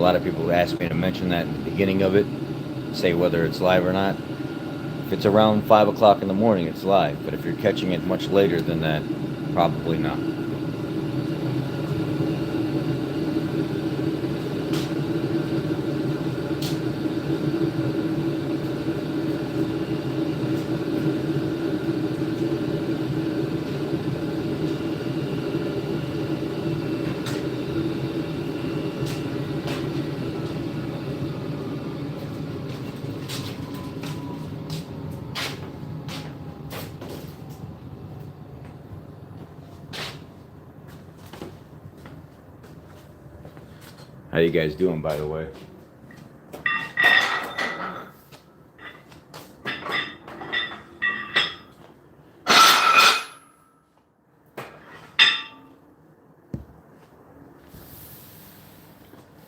A lot of people ask me to mention that in the beginning of it, say whether it's live or not. If it's around 5 o'clock in the morning, it's live. But if you're catching it much later than that, probably not. How you guys doing, by the way?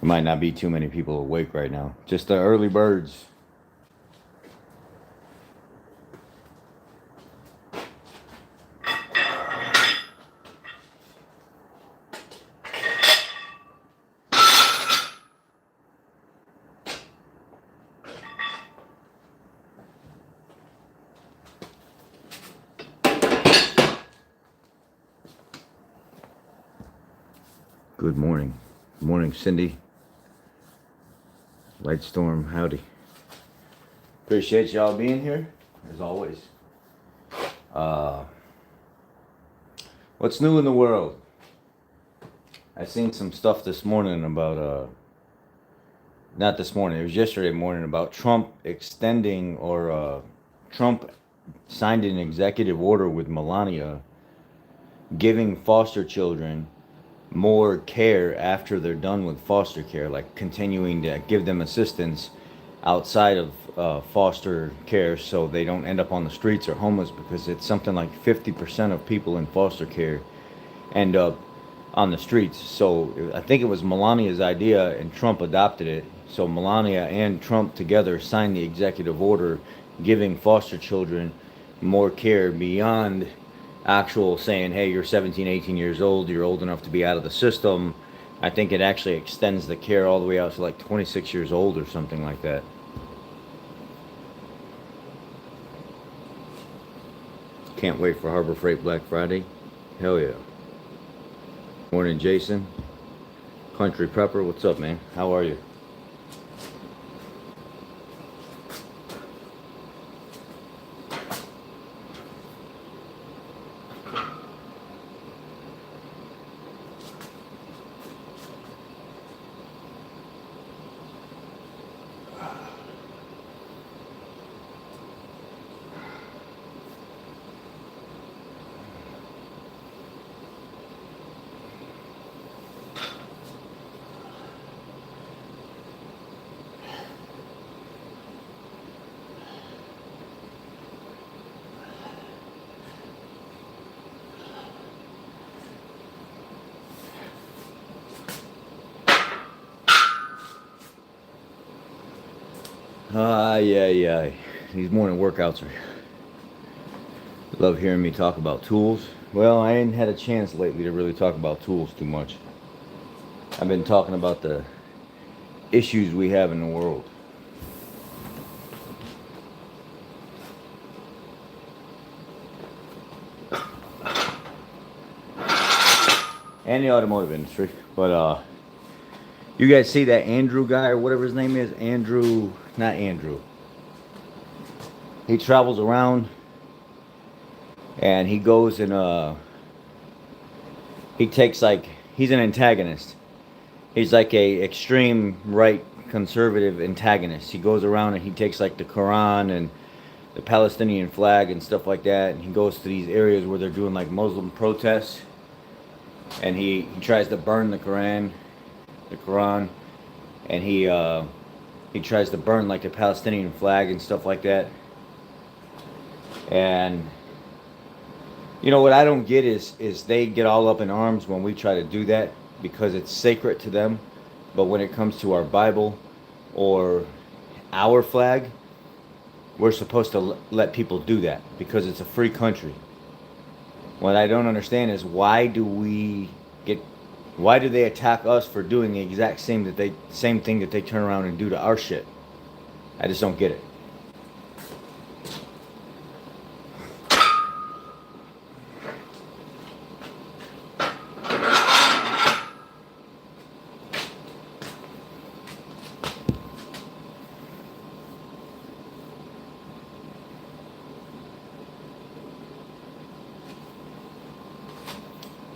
There might not be too many people awake right now. Just the early birds. Good morning. Good morning, Cindy. Lightstorm, howdy. Appreciate y'all being here, as always. What's new in the world? I seen some stuff this morning about, not this morning, it was yesterday morning, about Trump extending, or Trump signed an executive order with Melania giving foster children more care after they're done with foster care, like continuing to give them assistance outside of foster care so they don't end up on the streets or homeless, because it's something like 50% of people in foster care end up on the streets. So I think it was Melania's idea and Trump adopted it. So Melania and Trump together signed the executive order giving foster children more care beyond actual saying, hey, you're 17, 18 years old, you're old enough to be out of the system. I think it actually extends the care all the way out to like 26 years old or something like that. Can't wait for Harbor Freight Black Friday. Hell yeah. Morning, Jason. Country Prepper, what's up, man? How are you? Yeah. These morning workouts are. Love hearing me talk about tools. Well, I ain't had a chance lately to really talk about tools too much. I've been talking about the issues we have in the world. And the automotive industry. But you guys see that Andrew guy or whatever his name is? Not Andrew. He travels around and he goes and he takes, like, he's an antagonist. He's like a extreme right conservative antagonist. He goes around and he takes like the Quran and the Palestinian flag and stuff like that, and he goes to these areas where they're doing like Muslim protests, and he tries to burn the Quran, and he tries to burn like the Palestinian flag and stuff like that. And you know what I don't get is they get all up in arms when we try to do that because it's sacred to them. But when it comes to our Bible or our flag, we're supposed to let people do that because it's a free country. What I don't understand is why do we get Why do they attack us for doing the exact same thing that they turn around and do to our shit? I just don't get it.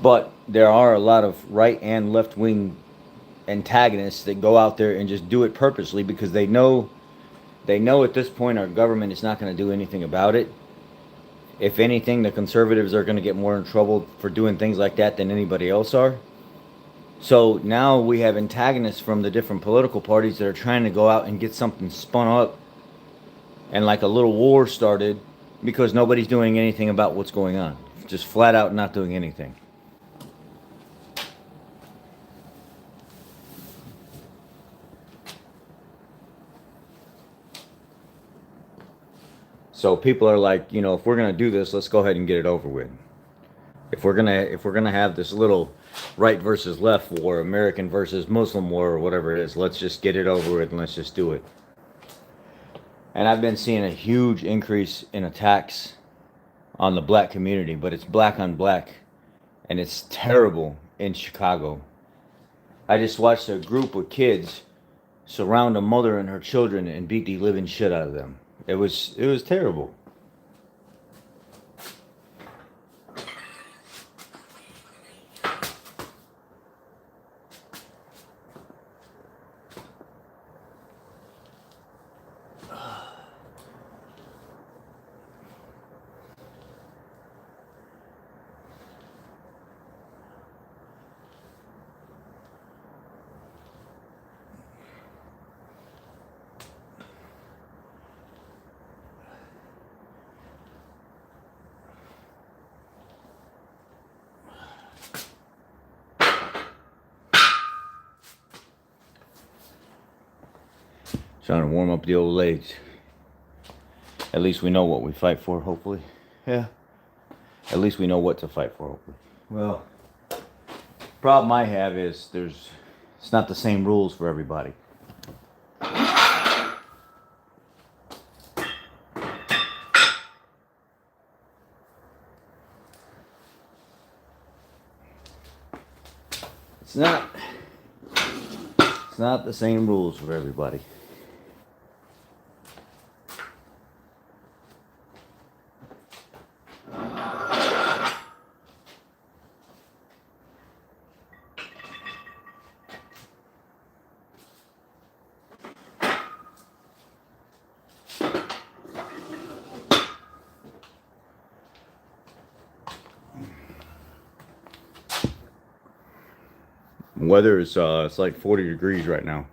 But there are a lot of right and left wing antagonists that go out there and just do it purposely because they know at this point our government is not going to do anything about it. If anything, the conservatives are going to get more in trouble for doing things like that than anybody else are. So now we have antagonists from the different political parties that are trying to go out and get something spun up and like a little war started because nobody's doing anything about what's going on. Just flat out not doing anything. So people are like, if we're gonna do this, let's go ahead and get it over with. If we're gonna have this little right versus left war, American versus Muslim war, or whatever it is, let's just get it over with and let's just do it. And I've been seeing a huge increase in attacks on the black community, but it's black on black, and it's terrible in Chicago. I just watched a group of kids surround a mother and her children and beat the living shit out of them. It was terrible. Trying to warm up the old legs. At least we know what we fight for, hopefully. Yeah. At least we know what to fight for, hopefully. Well, problem I have is it's not the same rules for everybody. It's not the same rules for everybody. Weather is it's like 40 degrees right now.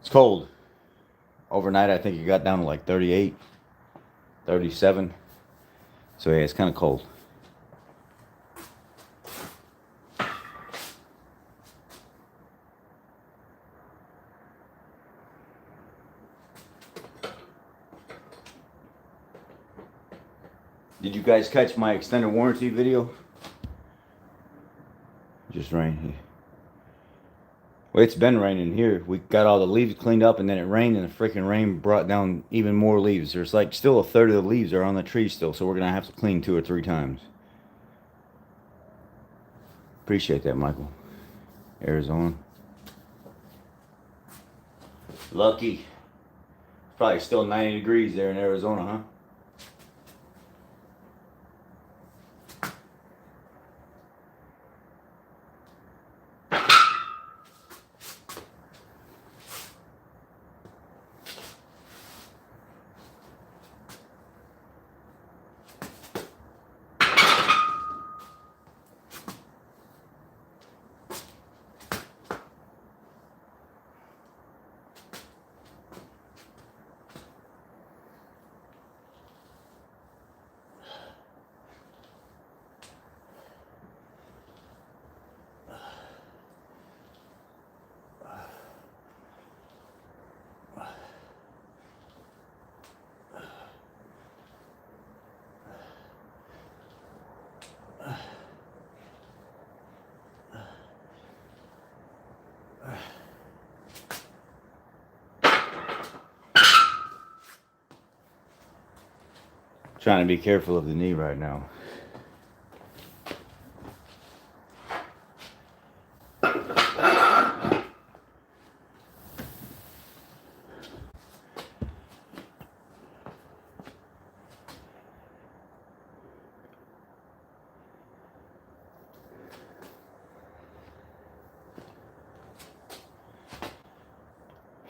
It's cold. Overnight I think it got down to like 38, 37. So yeah, it's kind of cold. Did you guys catch my extended warranty video? Just rain here. Well, it's been raining here. We got all the leaves cleaned up and then it rained and the freaking rain brought down even more leaves. There's like still a third of the leaves are on the tree still, so we're going to have to clean 2 or 3 times. Appreciate that, Michael. Arizona. Lucky. It's probably still 90 degrees there in Arizona, huh? Trying to be careful of the knee right now.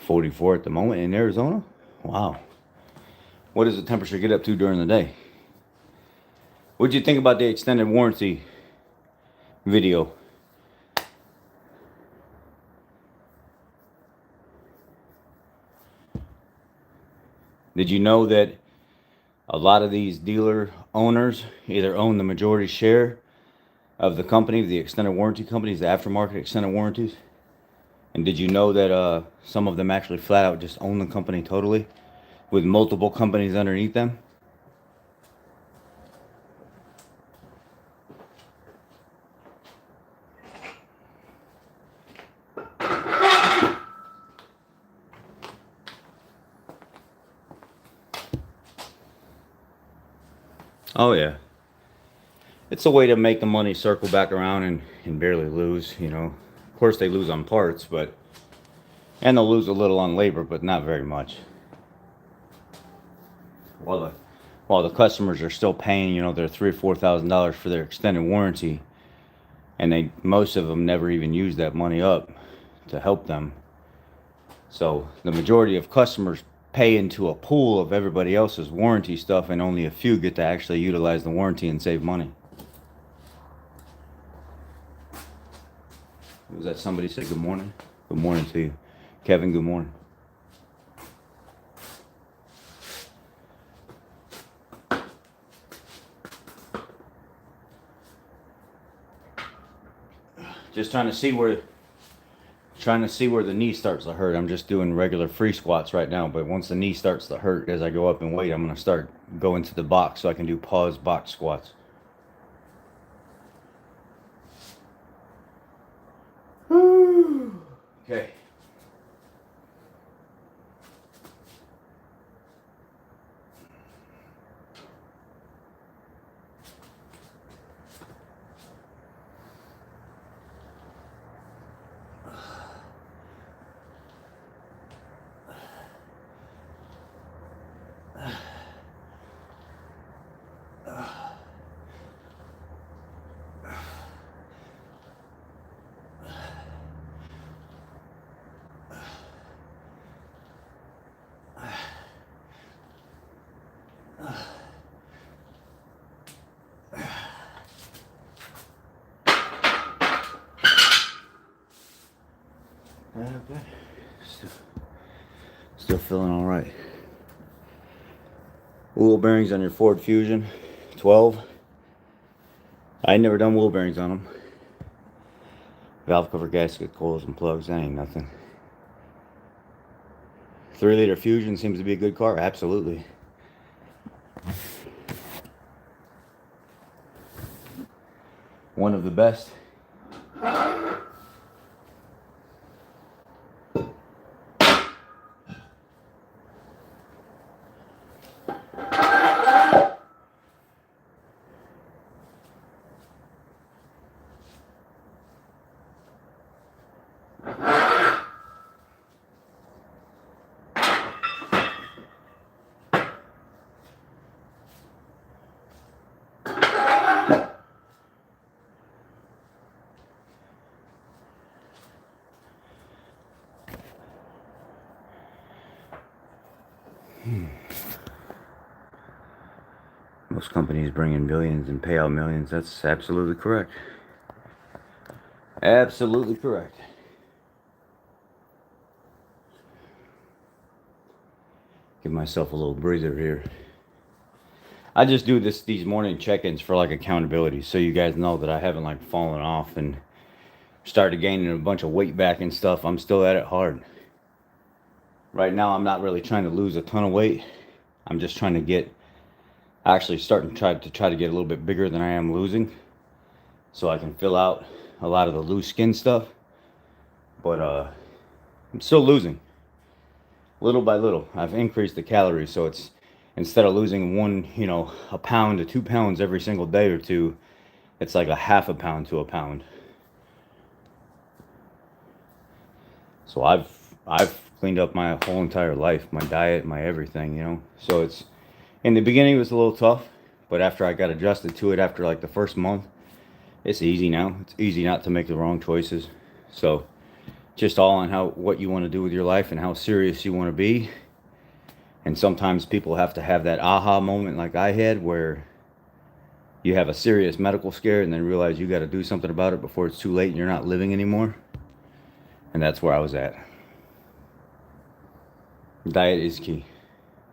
.44 at the moment in Arizona. Wow. What does the temperature get up to during the day? What'd you think about the extended warranty video? Did you know that a lot of these dealer owners either own the majority share of the company, the extended warranty companies, the aftermarket extended warranties? And did you know that some of them actually flat out just own the company totally with multiple companies underneath them? Oh yeah. It's a way to make the money circle back around and barely lose, you know. Of course they lose on parts, but and they'll lose a little on labor, but not very much. While the customers are still paying, you know, their $3,000 or $4,000 for their extended warranty, and most of them never even use that money up to help them. So the majority of customers pay into a pool of everybody else's warranty stuff, and only a few get to actually utilize the warranty and save money. Was that somebody say good morning? Good morning to you. Kevin, good morning. Just trying to see where the knee starts to hurt. I'm just doing regular free squats right now, but once the knee starts to hurt as I go up in weight, I'm going to start going to the box so I can do pause box squats. Okay. Okay. Still feeling all right. Wheel bearings on your Ford Fusion 12. I ain't never done wheel bearings on them. Valve cover, gasket, coils, and plugs. That ain't nothing. 3-liter Fusion seems to be a good car. Absolutely. One of the best. Most companies bring in billions and pay out millions. That's absolutely correct. Absolutely correct. Give myself a little breather here. I just do these morning check-ins for like accountability, so you guys know that I haven't like fallen off and started gaining a bunch of weight back and stuff. I'm still at it hard. Right now, I'm not really trying to lose a ton of weight. I'm just trying to get, actually starting to try to get a little bit bigger than I am losing, so I can fill out a lot of the loose skin stuff. But I'm still losing little by little. I've increased the calories, so it's instead of losing one, you know, a pound to 2 pounds every single day or two, it's like a half a pound to a pound. So I've cleaned up my whole entire life, my diet, my everything, you know. So it's in the beginning it was a little tough, but after I got adjusted to it after like the first month, it's easy now. It's easy not to make the wrong choices. So just all on how what you want to do with your life and how serious you want to be. And sometimes people have to have that aha moment like I had where you have a serious medical scare and then realize you got to do something about it before it's too late and you're not living anymore. And that's where I was at. Diet is key.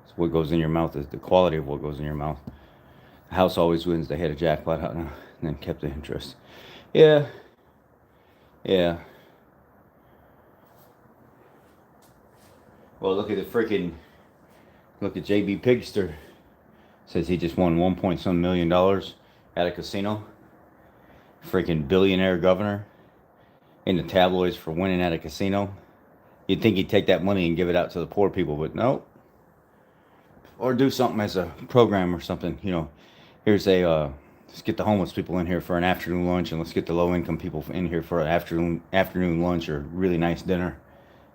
It's what goes in your mouth is the quality of what goes in your mouth. The house always wins. They had a jackpot out now and then kept the interest. Yeah. Yeah. Well, look at JB Pigster. Says he just won 1 point some million dollars at a casino. Freaking billionaire governor in the tabloids for winning at a casino. You'd think he'd take that money and give it out to the poor people, but no. Or do something as a program or something. You know, here's let's get the homeless people in here for an afternoon lunch, and let's get the low income people in here for an afternoon lunch or really nice dinner.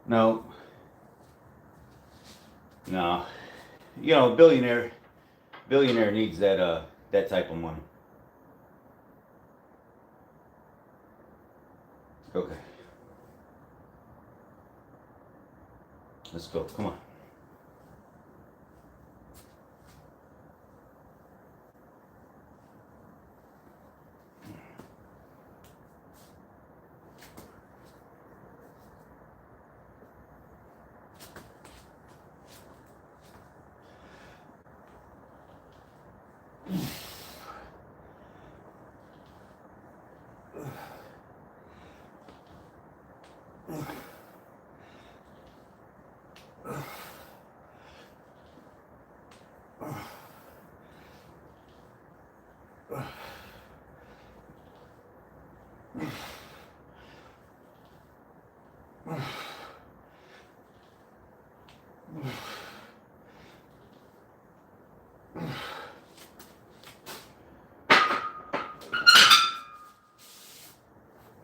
No. No. You know, billionaire needs that type of money. Okay. Let's go. Come on.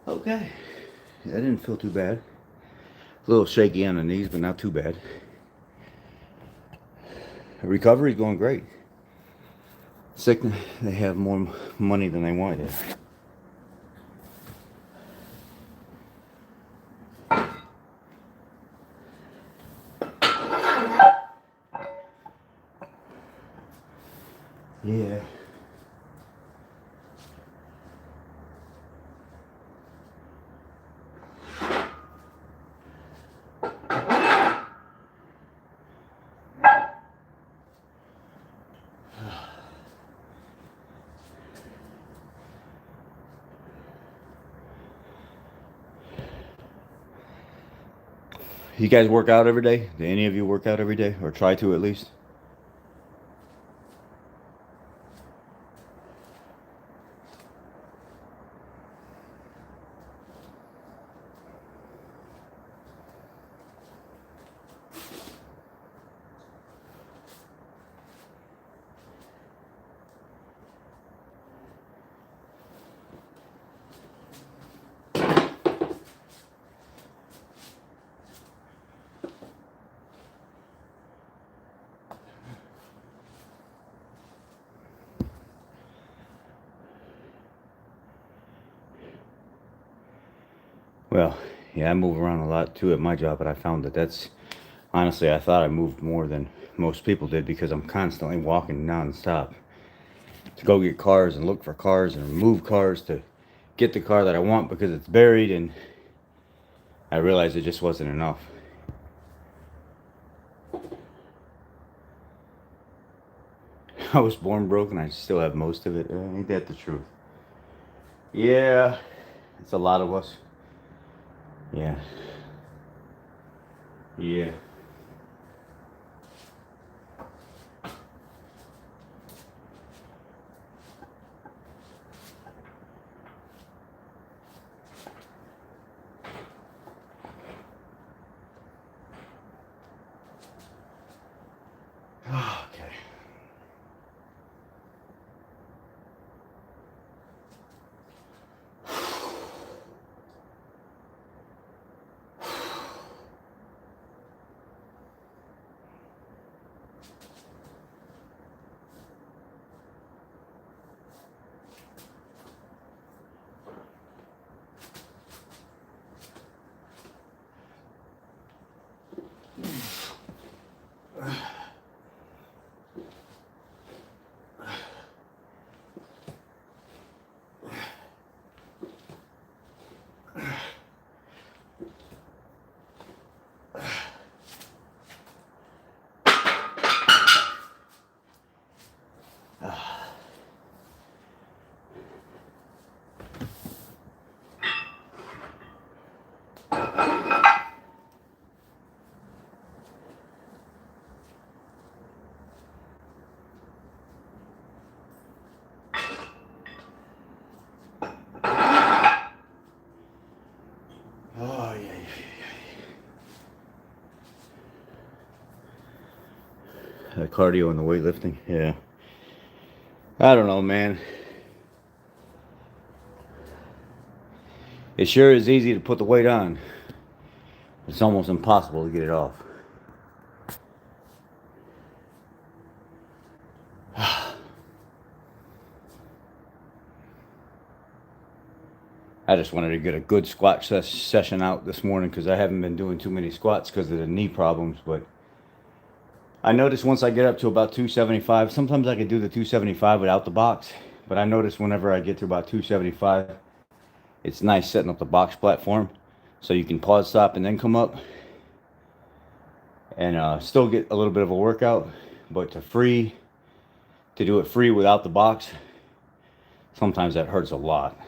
Okay. That didn't feel too bad. A little shaky on the knees, but not too bad. Recovery's going great. Sick, they have more money than they wanted. Yeah. You guys work out every day? Do any of you work out every day? Or try to at least? Well, yeah, I move around a lot too at my job, but I found that that's honestly, I thought I moved more than most people did because I'm constantly walking nonstop to go get cars and look for cars and move cars to get the car that I want because it's buried, and I realized it just wasn't enough. I was born broke and I still have most of it. Ain't that the truth? Yeah, it's a lot of us. Yeah. Yeah. Okay. The cardio and the weightlifting. Yeah. I don't know, man. It sure is easy to put the weight on. It's almost impossible to get it off. I just wanted to get a good squat session out this morning because I haven't been doing too many squats because of the knee problems. But I noticed once I get up to about 275, sometimes I can do the 275 without the box. But I notice whenever I get to about 275, it's nice setting up the box platform so you can pause, stop, and then come up and still get a little bit of a workout. But to do it free without the box, sometimes that hurts a lot.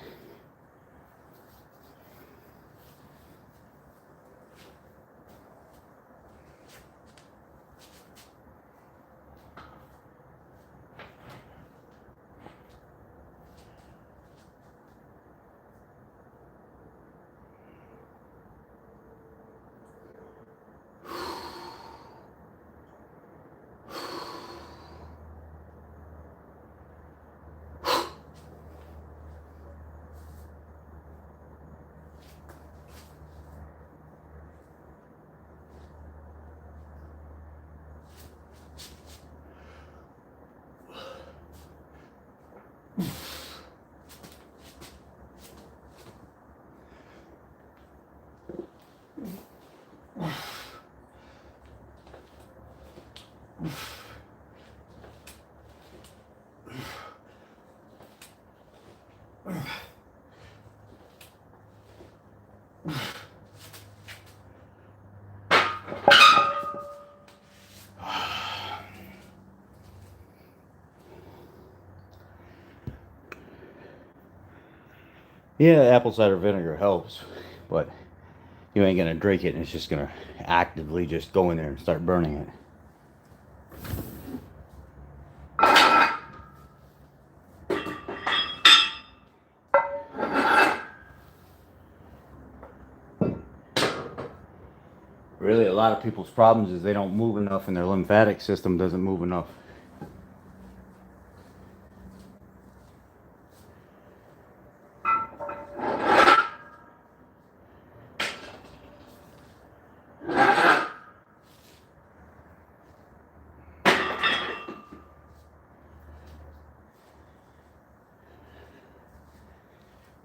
Yeah, apple cider vinegar helps, but you ain't gonna drink it and it's just gonna actively just go in there and start burning it. Really, a lot of people's problems is they don't move enough and their lymphatic system doesn't move enough.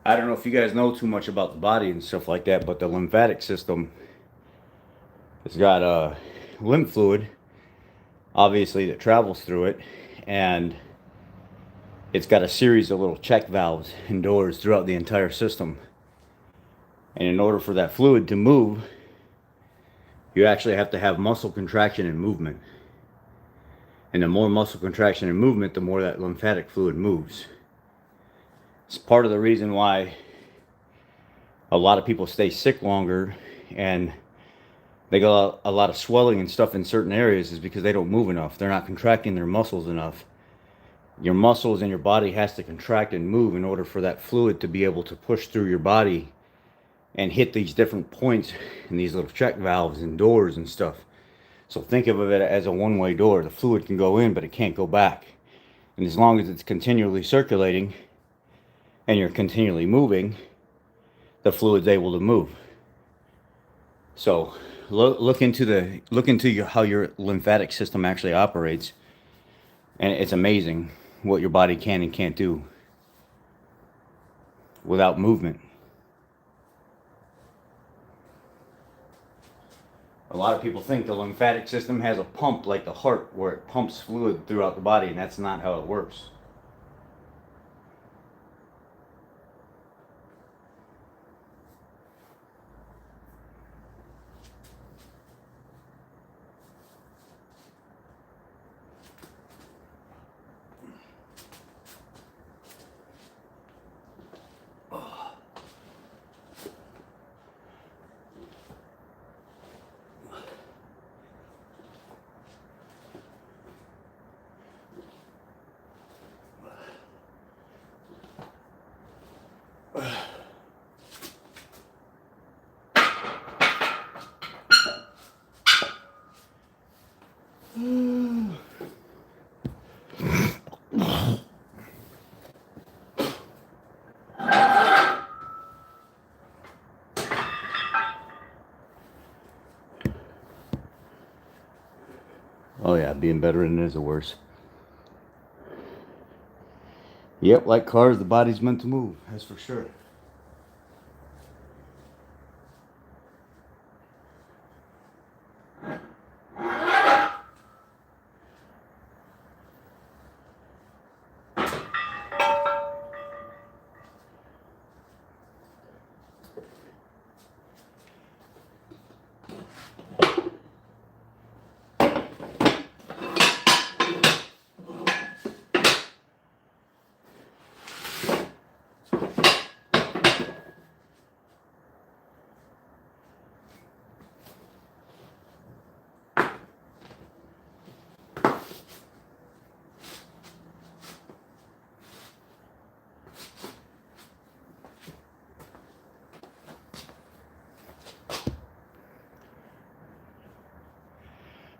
I don't know if you guys know too much about the body and stuff like that, but the lymphatic system has got lymph fluid, obviously, that travels through it, and it's got a series of little check valves and doors throughout the entire system. And in order for that fluid to move, you actually have to have muscle contraction and movement. And the more muscle contraction and movement, the more that lymphatic fluid moves. It's part of the reason why a lot of people stay sick longer and they got a lot of swelling and stuff in certain areas is because they don't move enough. They're not contracting their muscles enough. Your muscles in your body has to contract and move in order for that fluid to be able to push through your body and hit these different points and these little check valves and doors and stuff. So think of it as a one-way door. The fluid can go in, but it can't go back. And as long as it's continually circulating and you're continually moving, the fluid's able to move. So look into how your lymphatic system actually operates, and it's amazing what your body can and can't do without movement. A lot of people think the lymphatic system has a pump like the heart where it pumps fluid throughout the body, and that's not how it works. Oh yeah, being bedridden is the worst. Yep, like cars, the body's meant to move. That's for sure.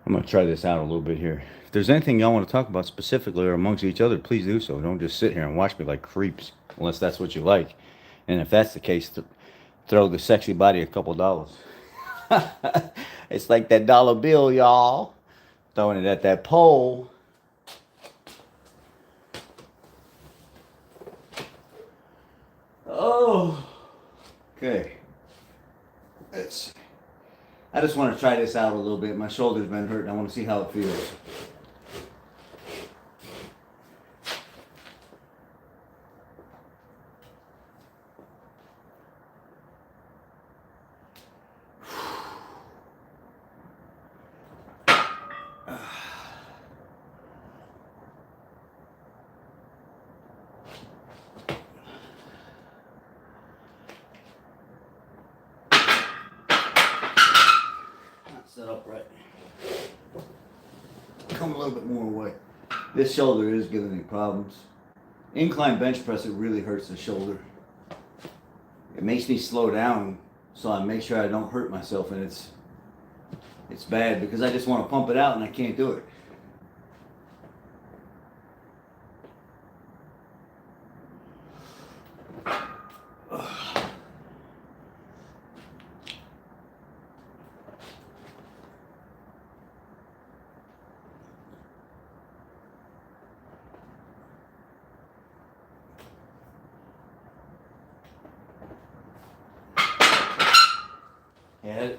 I'm gonna try this out a little bit here. If there's anything y'all want to talk about specifically or amongst each other, please do so. Don't just sit here and watch me like creeps, unless that's what you like. And if that's the case, throw the sexy body a couple dollars. It's like that dollar bill, y'all. Throwing it at that pole. Oh, okay. I just want to try this out a little bit. My shoulder's been hurting. I want to see how it feels. Set up right. Come a little bit more away. This shoulder is giving me problems. Incline bench press, it really hurts the shoulder. It makes me slow down, so I make sure I don't hurt myself, and it's bad because I just want to pump it out and I can't do it. Yeah,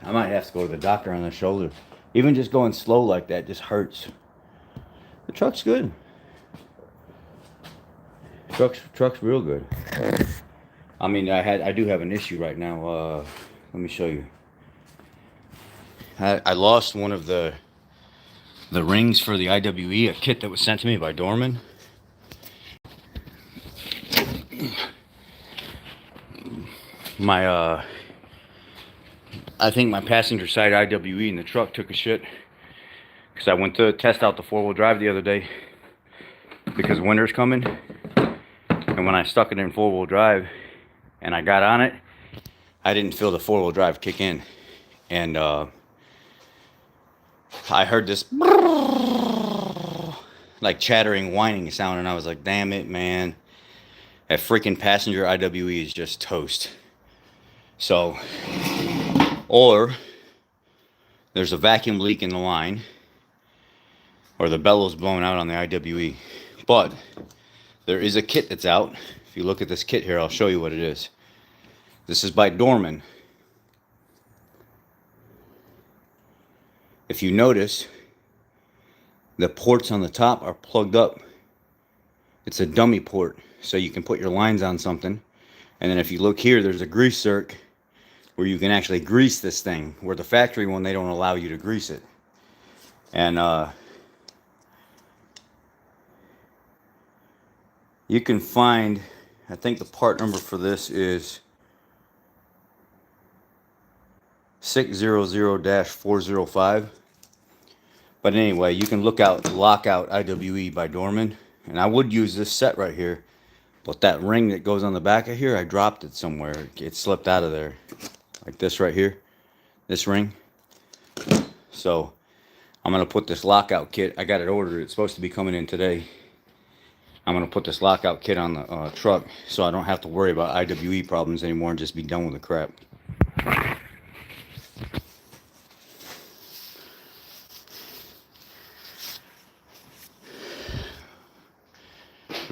I might have to go to the doctor on the shoulder. Even just going slow like that just hurts. The truck's good. Truck's real good. I mean, I do have an issue right now. Let me show you. I lost one of the rings for the IWE, a kit that was sent to me by Dorman. I think my passenger side IWE in the truck took a shit because I went to test out the 4-wheel drive the other day because winter's coming, and when I stuck it in 4-wheel drive and I got on it, I didn't feel the 4-wheel drive kick in, and I heard this like chattering, whining sound, and I was like, damn it, man, that freaking passenger IWE is just toast. So, or there's a vacuum leak in the line, or the bellows blown out on the IWE. But there is a kit that's out. If you look at this kit here, I'll show you what it is. This is by Dorman. If you notice, the ports on the top are plugged up. It's a dummy port, so you can put your lines on something. And then if you look here, there's a grease zerk where you can actually grease this thing, where the factory one, they don't allow you to grease it. And you can find, I think the part number for this is 600-405. But anyway, you can look out Lockout IWE by Dorman. And I would use this set right here, but that ring that goes on the back of here, I dropped it somewhere. It slipped out of there. Like this right here, this ring. So I'm gonna put this lockout kit. I got it ordered. It's supposed to be coming in today. I'm gonna put this lockout kit on the truck so I don't have to worry about IWE problems anymore and just be done with the crap.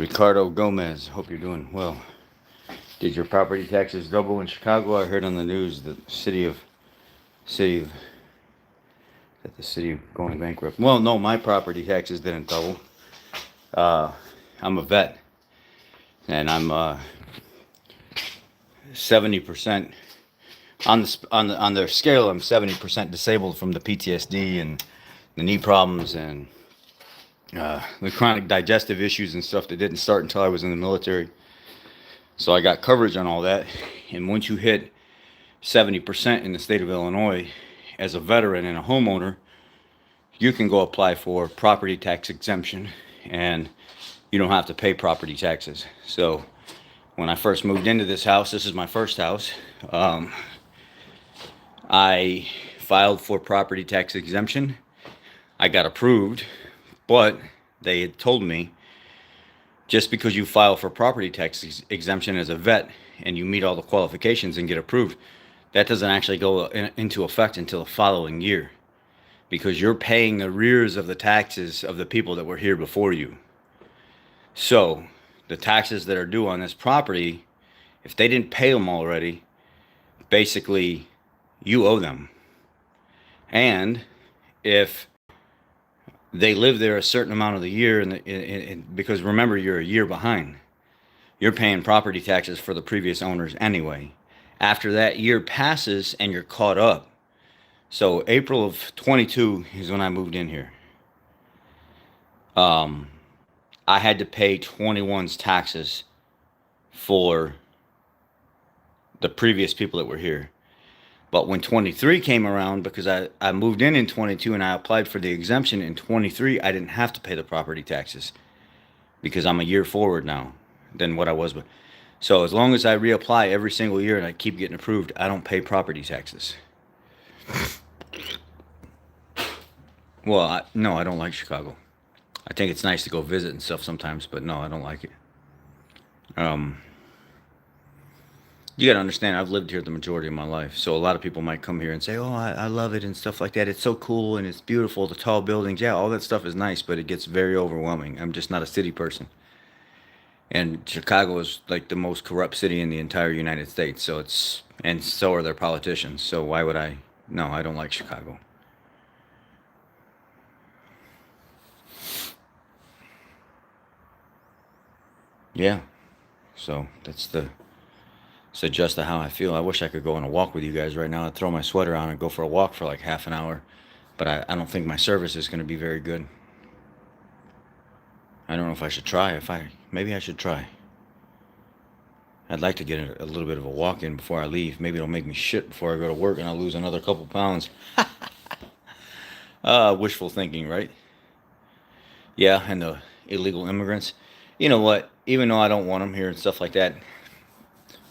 Ricardo Gomez, hope you're doing well. Did your property taxes double in Chicago? I heard on the news that city of that the city going bankrupt. Well, no, my property taxes didn't double. I'm a vet, and I'm 70% on the scale. I'm 70% disabled from the PTSD and the knee problems and the chronic digestive issues and stuff that didn't start until I was in the military. So I got coverage on all that. And once you hit 70% in the state of Illinois as a veteran and a homeowner, you can go apply for property tax exemption and you don't have to pay property taxes. So when I first moved into this house, this is my first house, I filed for property tax exemption. I got approved, but they had told me just because you file for property tax exemption as a vet and you meet all the qualifications and get approved, that doesn't actually go into effect until the following year, because you're paying the arrears of the taxes of the people that were here before you. So the taxes that are due on this property, if they didn't pay them already, basically you owe them. And if they live there a certain amount of the year, and because remember, you're a year behind, you're paying property taxes for the previous owners anyway. After that year passes and you're caught up. So April of 22 is when I moved in here. I had to pay 21's taxes for the previous people that were here. But when 23 came around, because I moved in 22 and I applied for the exemption in 23, I didn't have to pay the property taxes because I'm a year forward now than what I was. So as long as I reapply every single year and I keep getting approved, I don't pay property taxes. Well, no, I don't like Chicago. I think it's nice to go visit and stuff sometimes, but no, I don't like it. You got to understand, I've lived here the majority of my life. So a lot of people might come here and say, oh, I love it and stuff like that. It's so cool and it's beautiful, the tall buildings. Yeah, all that stuff is nice, but it gets very overwhelming. I'm just not a city person. And Chicago is like the most corrupt city in the entire United States. And so are their politicians. So why would I? No, I don't like Chicago. Yeah. So that's just how I feel. I wish I could go on a walk with you guys right now. I'd throw my sweater on and go for a walk for like half an hour. But I don't think my service is going to be very good. I don't know if I should try. Maybe I should try. I'd like to get a little bit of a walk in before I leave. Maybe it'll make me shit before I go to work and I'll lose another couple pounds. Wishful thinking, right? Yeah, and the illegal immigrants. You know what? Even though I don't want them here and stuff like that,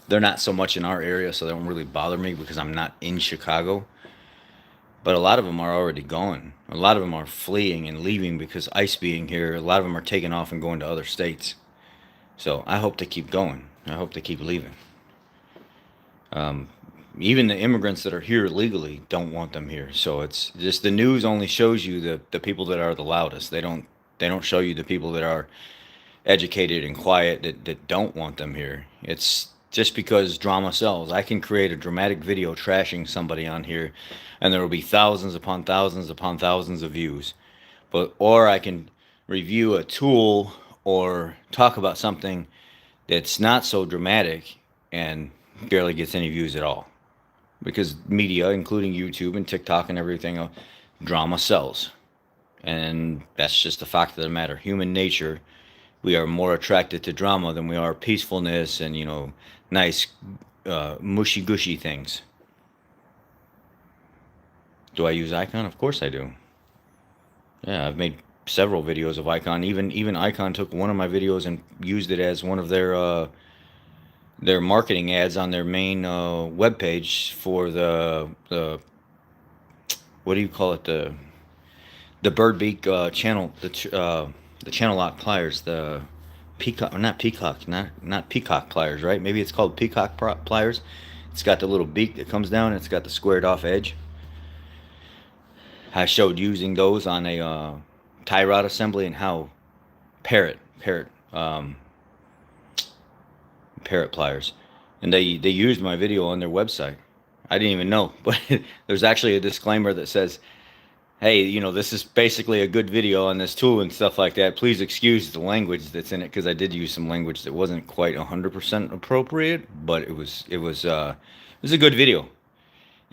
they're not so much in our area, so they don't really bother me because I'm not in Chicago. But a lot of them are already gone. A lot of them are fleeing and leaving because ICE being here. A lot of them are taking off and going to other states. So I hope they keep going. I hope they keep leaving. Even the immigrants that are here legally don't want them here. So it's just the news only shows you the people that are the loudest. They don't show you the people that are educated and quiet that don't want them here. It's just because drama sells. I can create a dramatic video trashing somebody on here and there will be thousands upon thousands upon thousands of views. Or I can review a tool or talk about something that's not so dramatic and barely gets any views at all. Because media, including YouTube and TikTok and everything, drama sells. And that's just the fact of the matter. Human nature, we are more attracted to drama than we are peacefulness and, nice, mushy-gushy things. Do I use Icon? Of course I do. Yeah, I've made several videos of Icon. Even Icon took one of my videos and used it as one of their marketing ads on their main webpage for the what do you call it, the Birdbeak channel, the channel lock pliers, the peacock, not peacock pliers, right? Maybe it's called peacock pliers. It's got the little beak that comes down and it's got the squared off edge. I showed using those on a tie rod assembly and how Parrot um, parrot pliers, and they used my video on their website. I didn't even know, but there's actually a disclaimer that says, "Hey, this is basically a good video on this tool and stuff like that. Please excuse the language that's in it because I did use some language that wasn't quite 100% appropriate, but it was a good video."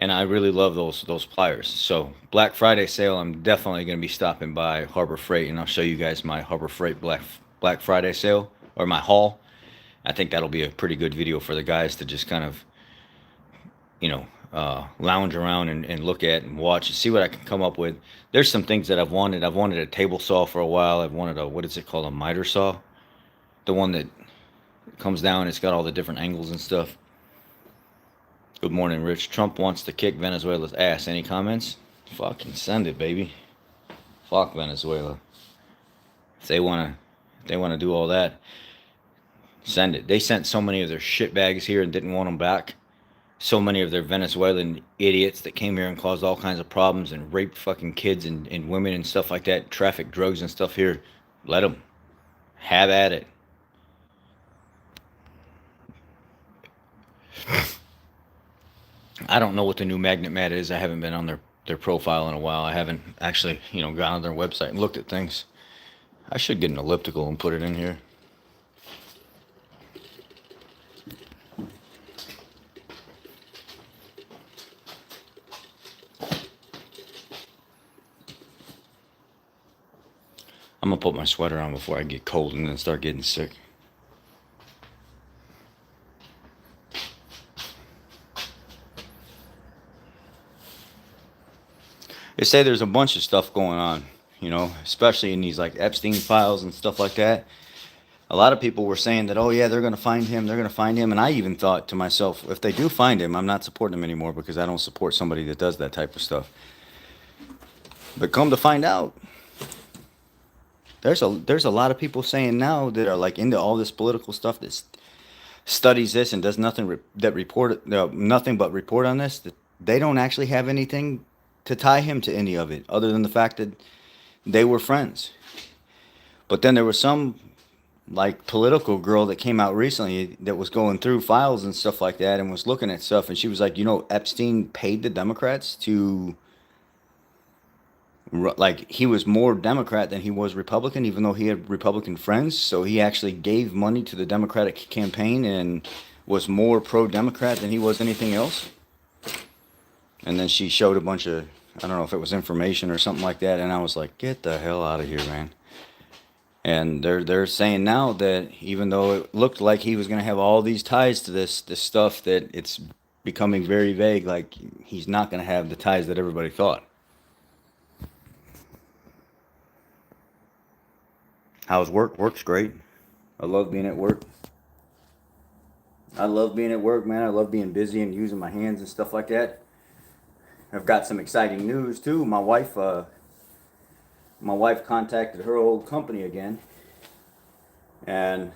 And I really love those pliers. So Black Friday sale, I'm definitely going to be stopping by Harbor Freight, and I'll show you guys my Harbor Freight Black Friday sale, or my haul. I think that'll be a pretty good video for the guys to just kind of, lounge around and look at and watch and see what I can come up with. There's some things that I've wanted. I've wanted a table saw for a while. I've wanted what is it called, a miter saw, the one that comes down. It's got all the different angles and stuff. Good morning, Rich. Trump wants to kick Venezuela's ass. Any comments? Fucking send it, baby. Fuck Venezuela. If they wanna do all that, send it. They sent so many of their shitbags here and didn't want them back. So many of their Venezuelan idiots that came here and caused all kinds of problems and raped fucking kids and women and stuff like that, trafficked drugs and stuff here. Let them. Have at it. I don't know what the new Magnet Mat is. I haven't been on their profile in a while. I haven't actually, gone on their website and looked at things. I should get an elliptical and put it in here. I'm gonna put my sweater on before I get cold and then start getting sick. They say there's a bunch of stuff going on, especially in these like Epstein files and stuff like that. A lot of people were saying that, oh yeah, they're going to find him, and I even thought to myself, if they do find him, I'm not supporting him anymore because I don't support somebody that does that type of stuff. But come to find out, there's a lot of people saying now that are like into all this political stuff that studies this and does nothing nothing but report on this, that they don't actually have anything to tie him to any of it other than the fact that they were friends. But then there was some like political girl that came out recently that was going through files and stuff like that and was looking at stuff, and she was like, Epstein paid the Democrats to, like, he was more Democrat than he was Republican, even though he had Republican friends. So he actually gave money to the Democratic campaign and was more pro-Democrat than he was anything else. And then she showed a bunch of, I don't know if it was information or something like that, and I was like, get the hell out of here, man. And they're saying now that even though it looked like he was going to have all these ties to this stuff, that it's becoming very vague, like he's not going to have the ties that everybody thought. How's work? Work's great. I love being at work. I love being at work, man. I love being busy and using my hands and stuff like that. I've got some exciting news too. My wife contacted her old company again, and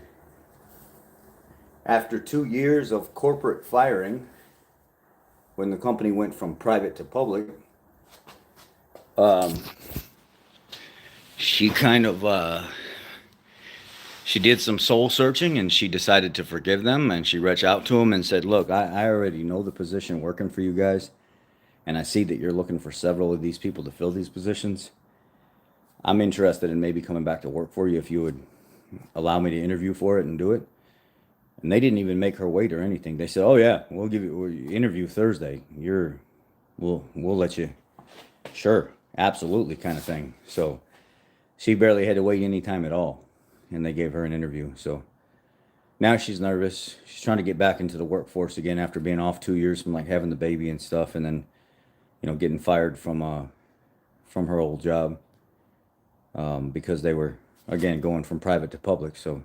after 2 years of corporate firing, when the company went from private to public, she kind of she did some soul searching, and she decided to forgive them, and she reached out to them and said, look, I already know the position working for you guys, and I see that you're looking for several of these people to fill these positions. I'm interested in maybe coming back to work for you if you would allow me to interview for it and do it. And they didn't even make her wait or anything. They said, oh yeah, we'll interview Thursday. We'll let you. Sure, absolutely, kind of thing. So she barely had to wait any time at all, and they gave her an interview. So now she's nervous. She's trying to get back into the workforce again after being off 2 years from like having the baby and stuff, and then getting fired from her old job because they were again going from private to public. So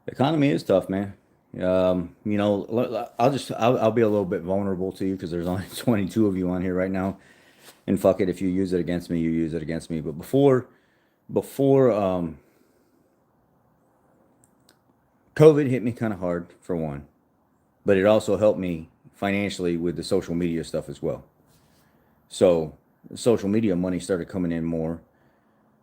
the economy is tough, man. I'll be a little bit vulnerable to you because there's only 22 of you on here right now, and fuck it, if you use it against me, you use it against me. But before COVID hit me kind of hard, for one, but it also helped me financially with the social media stuff as well. So social media money started coming in more.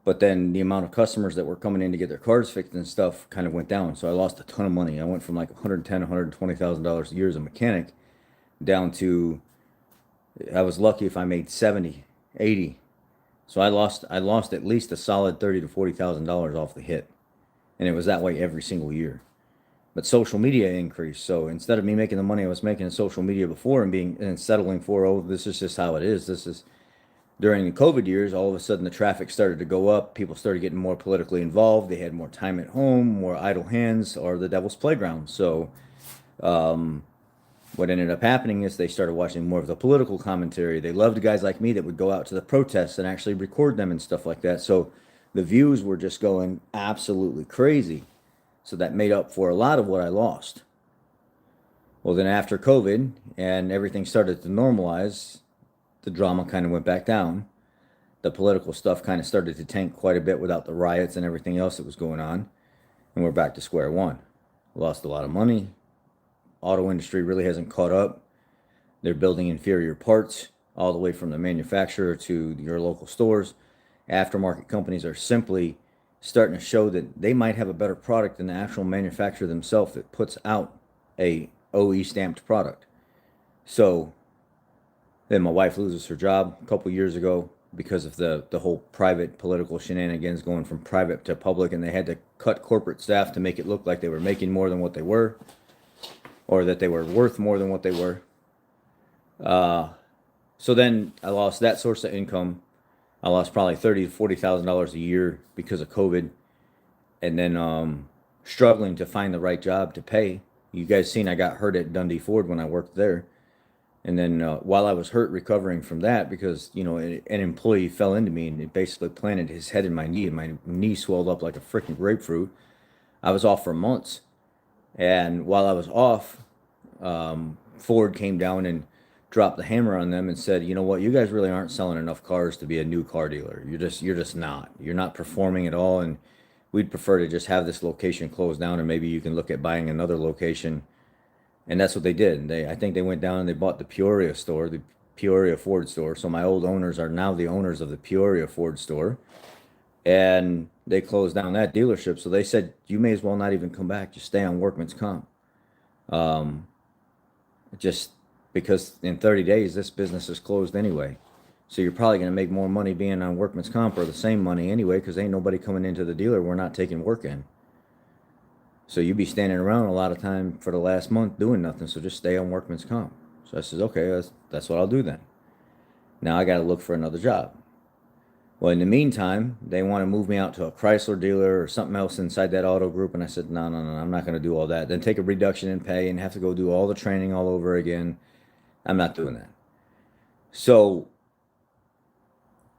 But then the amount of customers that were coming in to get their cars fixed and stuff kind of went down. So I lost a ton of money. I went from like 110, $120,000 a year as a mechanic down to, I was lucky if I made 70, 80. So I lost at least a solid 30 to $40,000 off the hit. And it was that way every single year. But social media increased. So instead of me making the money I was making in social media before and being and settling for, oh, this is just how it is. This is during the COVID years, all of a sudden the traffic started to go up. People started getting more politically involved. They had more time at home, more idle hands, or the devil's playground. So what ended up happening is they started watching more of the political commentary. They loved guys like me that would go out to the protests and actually record them and stuff like that. So the views were just going absolutely crazy. So that made up for a lot of what I lost. Well, then after COVID and everything started to normalize, the drama kind of went back down. The political stuff kind of started to tank quite a bit without the riots and everything else that was going on. And we're back to square one. Lost a lot of money. Auto industry really hasn't caught up. They're building inferior parts all the way from the manufacturer to your local stores. Aftermarket companies are simply starting to show that they might have a better product than the actual manufacturer themselves that puts out a OE stamped product. So then my wife loses her job a couple years ago because of the whole private political shenanigans going from private to public, and they had to cut corporate staff to make it look like they were making more than what they were, or that they were worth more than what they were. So then I lost that source of income. I lost probably $30,000 to $40,000 a year because of COVID, and then struggling to find the right job to pay. You guys seen I got hurt at Dundee Ford when I worked there, and then while I was hurt recovering from that, because an employee fell into me and it basically planted his head in my knee, and my knee swelled up like a freaking grapefruit. I was off for months, and while I was off, Ford came down and dropped the hammer on them and said, you know what, you guys really aren't selling enough cars to be a new car dealer. You're just not. You're not performing at all, and we'd prefer to just have this location closed down, and maybe you can look at buying another location. And that's what they did. I think they went down and they bought the Peoria store, the Peoria Ford store. So my old owners are now the owners of the Peoria Ford store, and they closed down that dealership. So they said, you may as well not even come back. Just stay on workman's comp. Just because in 30 days, this business is closed anyway. So you're probably going to make more money being on workman's comp, or the same money anyway, because ain't nobody coming into the dealer. We're not taking work in. So you'd be standing around a lot of time for the last month doing nothing. So just stay on workman's comp. So I says, okay, that's what I'll do then. Now I got to look for another job. Well, in the meantime, they want to move me out to a Chrysler dealer or something else inside that auto group. And I said, no, I'm not going to do all that. Then take a reduction in pay and have to go do all the training all over again. I'm not doing that. So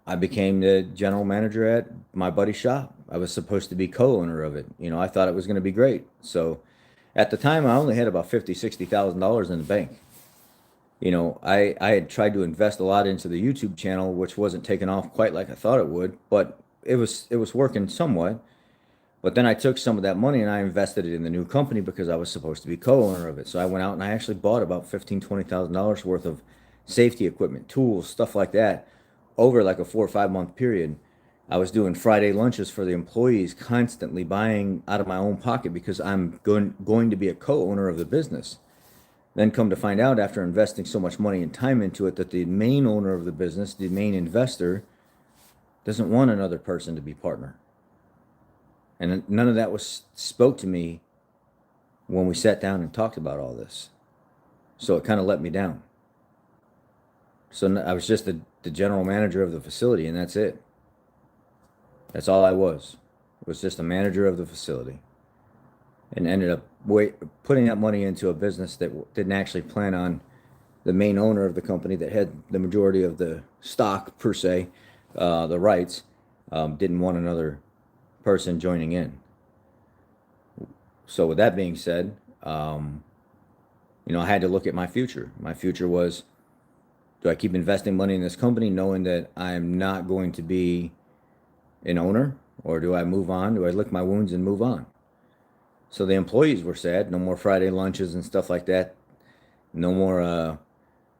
I became the general manager at my buddy's shop. I was supposed to be co-owner of it. I thought it was going to be great. So at the time, I only had about $50,000, $60,000 in the bank. I had tried to invest a lot into the YouTube channel, which wasn't taking off quite like I thought it would, but it was working somewhat. But then I took some of that money and I invested it in the new company because I was supposed to be co-owner of it. So I went out and I actually bought about $15,000, $20,000 worth of safety equipment, tools, stuff like that, over like a 4 or 5 month period. I was doing Friday lunches for the employees, constantly buying out of my own pocket because I'm going to be a co-owner of the business. Then come to find out, after investing so much money and time into it, that the main owner of the business, the main investor, doesn't want another person to be partner. And none of that spoke to me when we sat down and talked about all this. So it kind of let me down. So I was just the general manager of the facility, and that's it. That's all I was. It was just a manager of the facility. And ended up putting that money into a business that didn't actually plan on the main owner of the company that had the majority of the stock, per se, the rights, didn't want another person joining in. So with that being said, I had to look at my future. My future was, do I keep investing money in this company knowing that I'm not going to be an owner, or do I move on? Do I lick my wounds and move on? So the employees were sad. No more Friday lunches and stuff like that. No more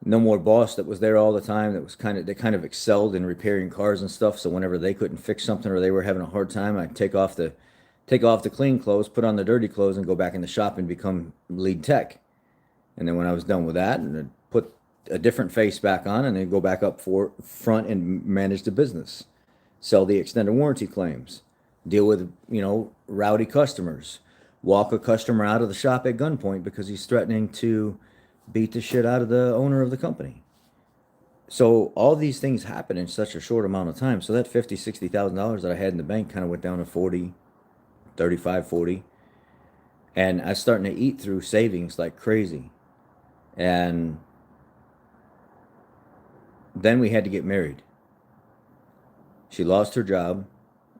No more boss that was there all the time that was kind of excelled in repairing cars and stuff. So whenever they couldn't fix something or they were having a hard time, I'd take off the clean clothes, put on the dirty clothes, and go back in the shop and become lead tech. And then when I was done with that, and I'd put a different face back on, and then go back up for front and manage the business, sell the extended warranty claims, deal with rowdy customers, walk a customer out of the shop at gunpoint because he's threatening to beat the shit out of the owner of the company. So all these things happen in such a short amount of time. So that $50,000, $60,000 that I had in the bank kind of went down to 40, 35, 40. And I was starting to eat through savings like crazy. And then we had to get married. She lost her job,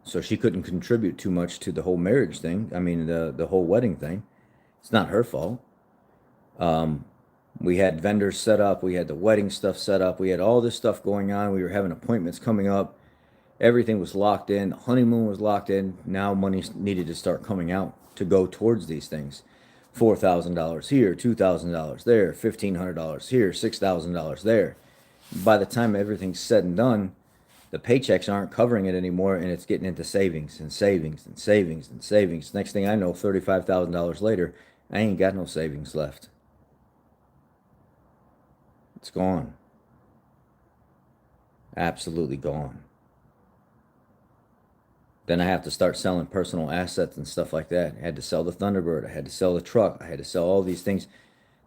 so she couldn't contribute too much to the whole marriage thing. I mean, the whole wedding thing. It's not her fault. Um, we had vendors set up. We had the wedding stuff set up. We had all this stuff going on. We were having appointments coming up. Everything was locked in. The honeymoon was locked in. Now money needed to start coming out to go towards these things. $4,000 here, $2,000 there, $1,500 here, $6,000 there. By the time everything's said and done, the paychecks aren't covering it anymore, and it's getting into savings and savings and savings and savings. Next thing I know, $35,000 later, I ain't got no savings left. It's gone. Absolutely gone. Then I have to start selling personal assets and stuff like that. I had to sell the Thunderbird. I had to sell the truck. I had to sell all these things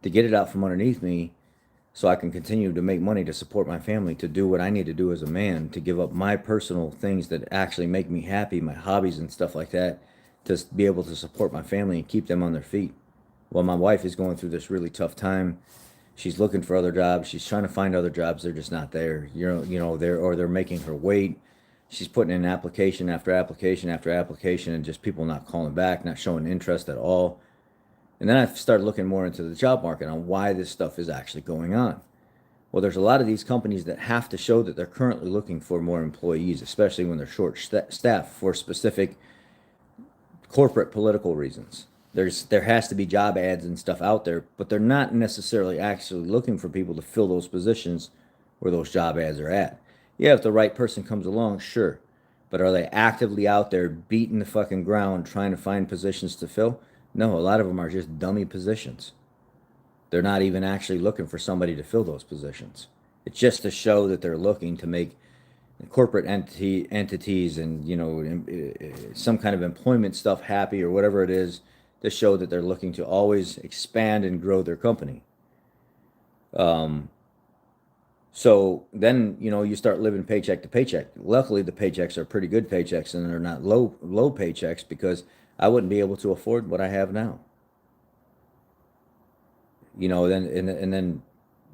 to get it out from underneath me so I can continue to make money to support my family, to do what I need to do as a man, to give up my personal things that actually make me happy, my hobbies and stuff like that, to be able to support my family and keep them on their feet. Well, my wife is going through this really tough time. She's looking for other jobs. She's trying to find other jobs. They're just not there. They're making her wait. She's putting in application after application after application, and just people not calling back, not showing interest at all. And then I started looking more into the job market on why this stuff is actually going on. Well, there's a lot of these companies that have to show that they're currently looking for more employees, especially when they're short staffed for specific corporate political reasons. There has to be job ads and stuff out there, but they're not necessarily actually looking for people to fill those positions where those job ads are at. Yeah, if the right person comes along, sure. But are they actively out there beating the fucking ground trying to find positions to fill? No, a lot of them are just dummy positions. They're not even actually looking for somebody to fill those positions. It's just to show that they're looking to make corporate entities and some kind of employment stuff happy or whatever it is, to show that they're looking to always expand and grow their company. Um, so then you start living paycheck to paycheck. Luckily, the paychecks are pretty good paychecks, and they're not low paychecks, because I wouldn't be able to afford what I have now. Then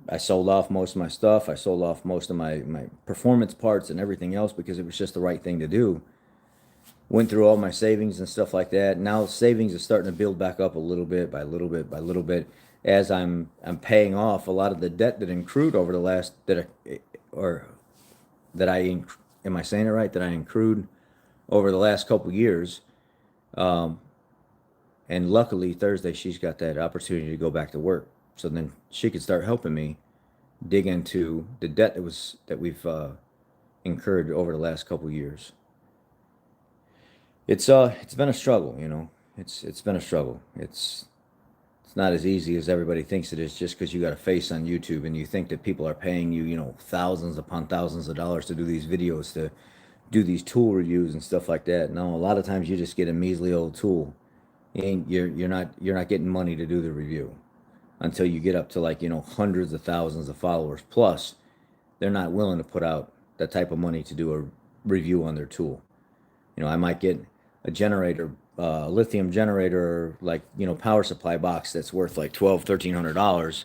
I sold off most of my stuff. I sold off most of my performance parts and everything else because it was just the right thing to do. Went through all my savings and stuff like that. Now savings is starting to build back up a little bit by little bit by little bit, as I'm paying off a lot of the debt that accrued over the last or that I am I saying it right, that I accrued over the last couple years. Um, and luckily Thursday she's got that opportunity to go back to work, so then she could start helping me dig into the debt that we've incurred over the last couple years. It's been a struggle, It's been a struggle. It's not as easy as everybody thinks it is, just because you got a face on YouTube and you think that people are paying you, thousands upon thousands of dollars to do these videos, to do these tool reviews and stuff like that. No, a lot of times you just get a measly old tool. You're not getting money to do the review until you get up to, like, hundreds of thousands of followers. Plus, they're not willing to put out that type of money to do a review on their tool. I might get a generator, lithium generator, like, power supply box that's worth like $1,200, $1,300,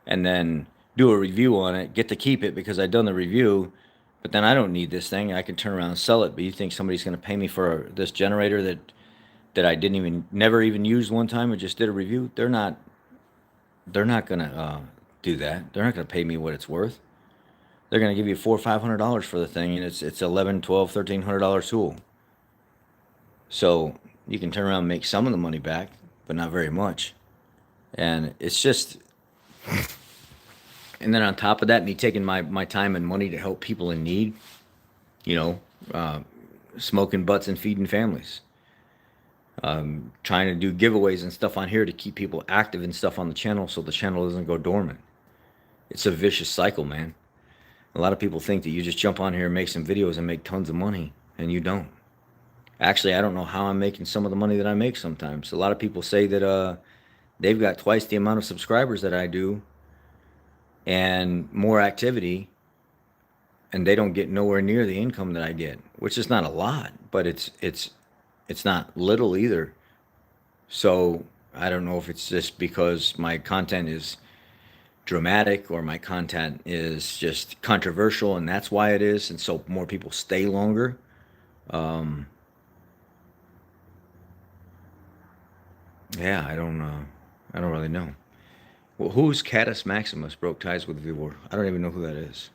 and then do a review on it, get to keep it because I've done the review, but then I don't need this thing. I can turn around and sell it. But you think somebody's going to pay me for this generator that I never even used one time and just did a review? They're not going to do that. They're not going to pay me what it's worth. They're going to give you $400 or $500 for the thing, and it's 11, 12, $1,300 tool. So you can turn around and make some of the money back, but not very much. And it's just, And then on top of that, me taking my time and money to help people in need, you know, uh, smoking butts and feeding families, trying to do giveaways and stuff on here to keep people active and stuff on the channel so the channel doesn't go dormant. It's a vicious cycle, man. A lot of people think that you just jump on here and make some videos and make tons of money, and you don't. Actually, I don't know how I'm making some of the money that I make sometimes. A lot of people say that they've got twice the amount of subscribers that I do and more activity, and they don't get nowhere near the income that I get, which is not a lot, but it's not little either. So I don't know if it's just because my content is dramatic or my content is just controversial and that's why it is, and so more people stay longer. Um, yeah, I don't really know. Well, who's Catus Maximus broke ties with Vivor? I don't even know who that is.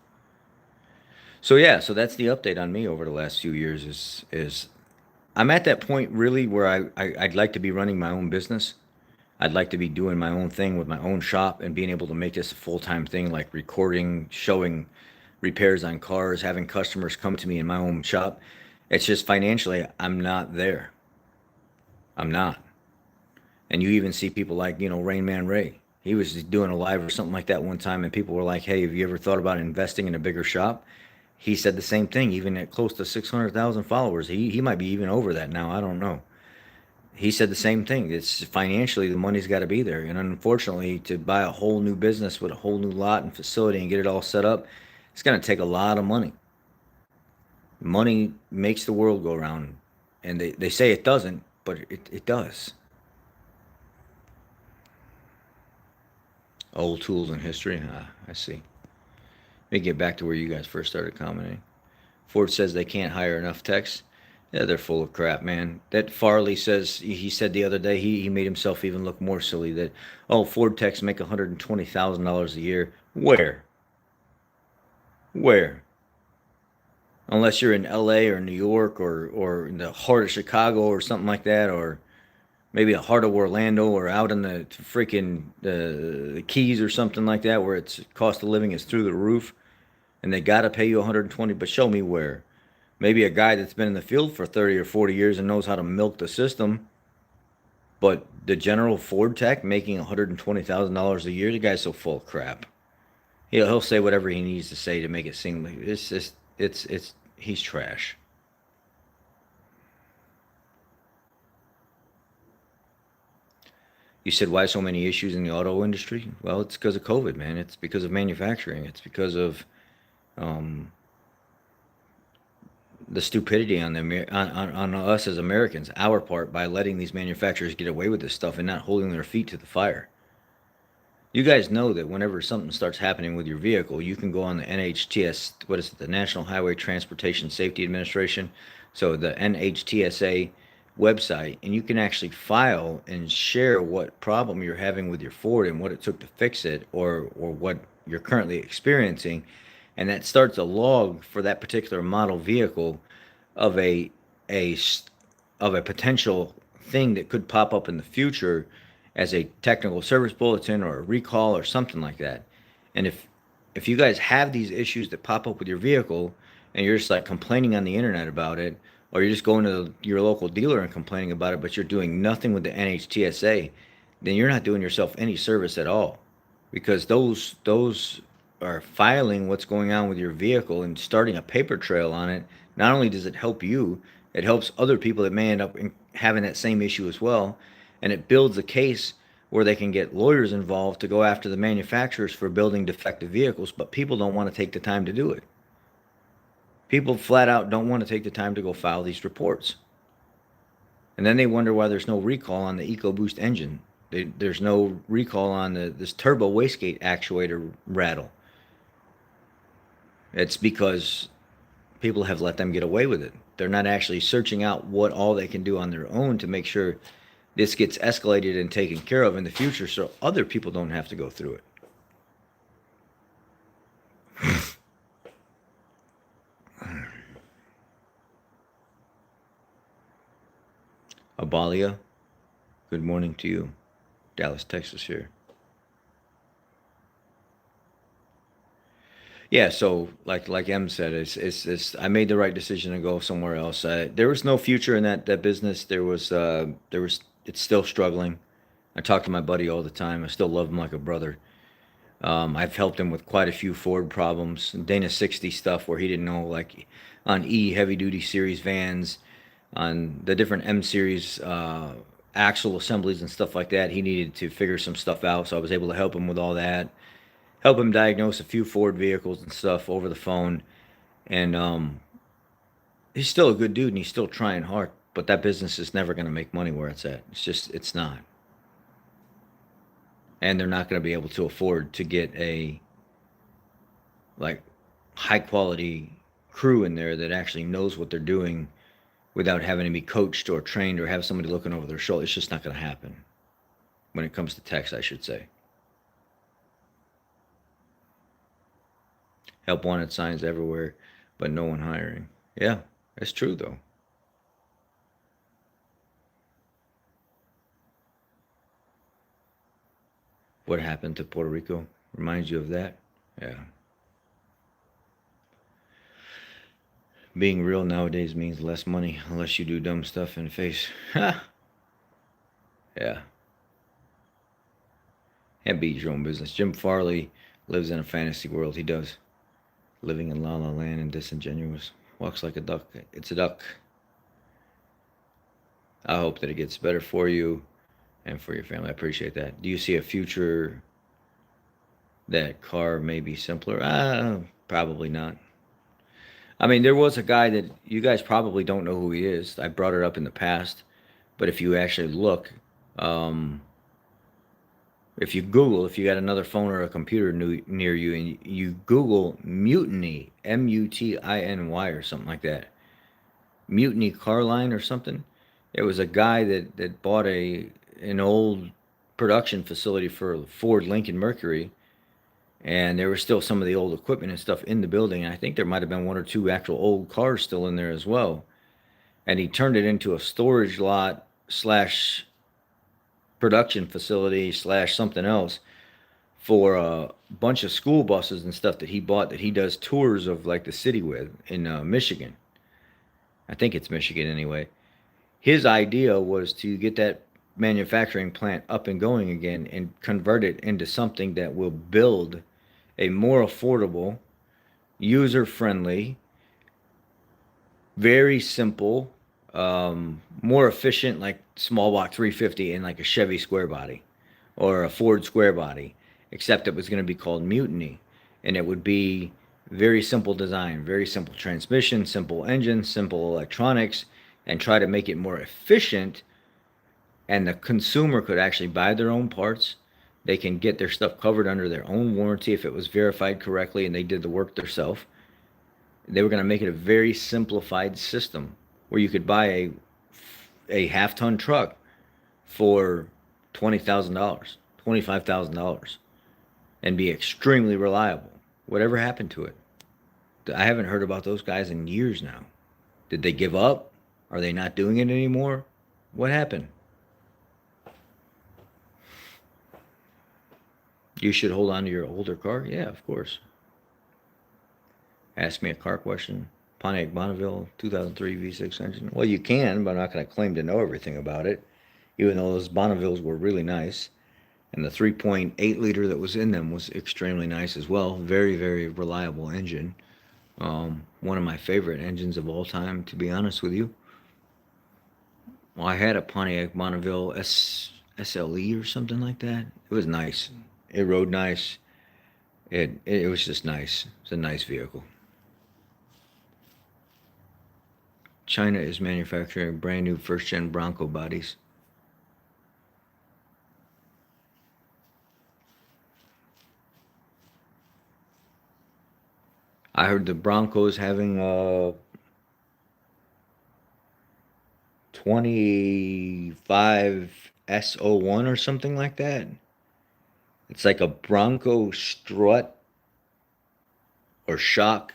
So yeah, so that's the update on me over the last few years. Is I'm at that point really where I'd like to be running my own business. I'd like to be doing my own thing with my own shop and being able to make this a full time thing, like recording, showing repairs on cars, having customers come to me in my own shop. It's just financially, I'm not there. I'm not. And you even see people like, Rain Man Ray. He was doing a live or something like that one time, and people were like, hey, have you ever thought about investing in a bigger shop? He said the same thing, even at close to 600,000 followers. He might be even over that now. I don't know. He said the same thing. It's financially, the money's got to be there. And unfortunately, to buy a whole new business with a whole new lot and facility and get it all set up, it's going to take a lot of money. Money makes the world go round. And they say it doesn't, but it does. Old tools in history. Ah, I see. Let me get back to where you guys first started commenting. Ford says they can't hire enough techs. Yeah, they're full of crap, man. That Farley says, he said the other day, he made himself even look more silly that, oh, Ford techs make $120,000 a year. Where? Where? Unless you're in LA or New York or in the heart of Chicago or something like that, or maybe the heart of Orlando or out in the freaking the Keys or something like that, where its cost of living is through the roof, and they gotta pay you 120. But show me where. Maybe a guy that's been in the field for 30 or 40 years and knows how to milk the system, but the general Ford tech making $120,000 a year, the guy's so full of crap. He'll say whatever he needs to say to make it seem like it's just it's he's trash. You said why so many issues in the auto industry? Well, it's because of COVID, man. It's because of manufacturing. It's because of um, the stupidity on on us as Americans, our part, by letting these manufacturers get away with this stuff and not holding their feet to the fire. You guys know that whenever something starts happening with your vehicle, you can go on the NHTS, what is it, the National Highway Transportation Safety Administration, so the NHTSA website, and you can actually file and share what problem you're having with your Ford and what it took to fix it, or what you're currently experiencing, and that starts a log for that particular model vehicle of a of a potential thing that could pop up in the future as a technical service bulletin or a recall or something like that. And if you guys have these issues that pop up with your vehicle and you're just like complaining on the internet about it, or you're just going to your local dealer and complaining about it, but you're doing nothing with the NHTSA, then you're not doing yourself any service at all, because those are filing what's going on with your vehicle and starting a paper trail on it. Not only does it help you, it helps other people that may end up having that same issue as well, and it builds a case where they can get lawyers involved to go after the manufacturers for building defective vehicles, but people don't want to take the time to do it. People flat out don't want to take the time to go file these reports. And then they wonder why there's no recall on the EcoBoost engine. There's no recall on this turbo wastegate actuator rattle. It's because people have let them get away with it. They're not actually searching out what all they can do on their own to make sure this gets escalated and taken care of in the future so other people don't have to go through it. Abalia, good morning to you. Dallas, Texas here. Yeah, so like M said, it's I made the right decision to go somewhere else. There was no future in that business. There was it's still struggling. I talk to my buddy all the time. I still love him like a brother. I've helped him with quite a few Ford problems, Dana 60 stuff where he didn't know, like on E heavy duty series vans, on the different M series axle assemblies and stuff like that. He needed to figure some stuff out, so I was able to help him with all that. Help him diagnose a few Ford vehicles and stuff over the phone. And he's still a good dude and he's still trying hard. But that business is never going to make money where it's at. It's not. And they're not going to be able to afford to get a like high quality crew in there that actually knows what they're doing without having to be coached or trained or have somebody looking over their shoulder. It's just not going to happen when it comes to techs, I should say. Help wanted signs everywhere, but no one hiring. Yeah, that's true though. What happened to Puerto Rico reminds you of that. Yeah. Being real nowadays means less money unless you do dumb stuff in the face. Ha! Yeah. And beat your own business. Jim Farley lives in a fantasy world. He does. Living in La La Land and disingenuous. Walks like a duck. It's a duck. I hope that it gets better for you and for your family. I appreciate that. Do you see a future that car may be simpler? Probably not. I mean, there was a guy that you guys probably don't know who he is. I brought it up in the past, but if you actually look, um, if you Google, if you got another phone or a computer near you, and you Google Mutiny, Mutiny or something like that, Mutiny Car Line or something. It was a guy that bought an old production facility for Ford Lincoln Mercury, and there was still some of the old equipment and stuff in the building. And I think there might have been one or two actual old cars still in there as well. And he turned it into a storage lot slash production facility slash something else for a bunch of school buses and stuff that he bought that he does tours of like the city with in Michigan. I think it's Michigan anyway. His idea was to get that manufacturing plant up and going again and convert it into something that will build a more affordable, user friendly, very simple, more efficient, like small block 350 in like a Chevy square body or a Ford square body, except it was going to be called Mutiny. And it would be very simple design, very simple transmission, simple engine, simple electronics, and try to make it more efficient. And the consumer could actually buy their own parts. They can get their stuff covered under their own warranty if it was verified correctly and they did the work themselves. They were going to make it a very simplified system where you could buy a half ton truck for $20,000, $25,000, and be extremely reliable. Whatever happened to it? I haven't heard about those guys in years now. Did they give up? Are they not doing it anymore? What happened? You should hold on to your older car? Yeah, of course. Ask me a car question. Pontiac Bonneville 2003 V6 engine. Well, you can, but I'm not going to claim to know everything about it, even though those Bonnevilles were really nice. And the 3.8 liter that was in them was extremely nice as well. Very, very reliable engine. One of my favorite engines of all time, to be honest with you. Well, I had a Pontiac Bonneville SLE or something like that. It was nice. It rode nice. It was just nice. It's a nice vehicle. China is manufacturing brand new first gen Bronco bodies. I heard the Broncos having a 25 S01 or something like that. It's like a Bronco strut or shock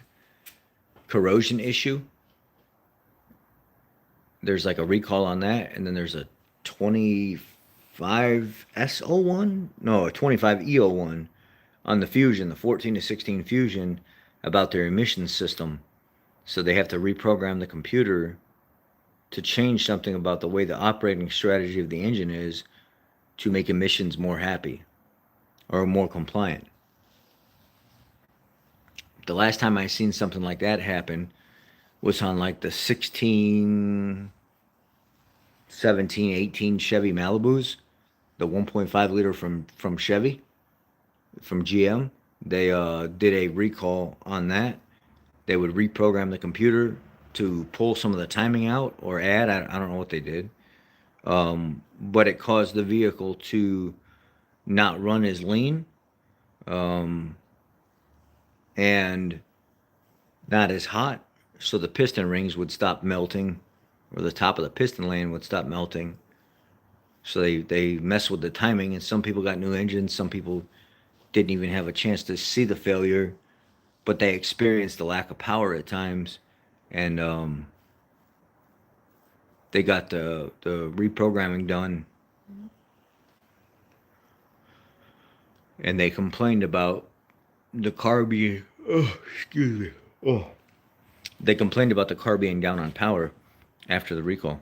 corrosion issue. There's like a recall on that, and then there's a 25 S01, no, a 25 E01 on the Fusion, the 14 to 16 Fusion. about their emissions system. So they have to reprogram the computer to change something about the way the operating strategy of the engine is to make emissions more happy or more compliant. The last time I seen something like that happen was on like the 16, 17, 18 Chevy Malibus, the 1.5 liter from Chevy, from GM. They did a recall on that. They would reprogram the computer to pull some of the timing out or add. I don't know what they did. But it caused the vehicle to not run as lean, um, and not as hot. So the piston rings would stop melting, or the top of the piston lane would stop melting. So they mess with the timing, and some people got new engines. Some people didn't even have a chance to see the failure, but they experienced the lack of power at times, and they got the reprogramming done, and they complained about the car being, oh, excuse me, oh, they complained about the car being down on power after the recall.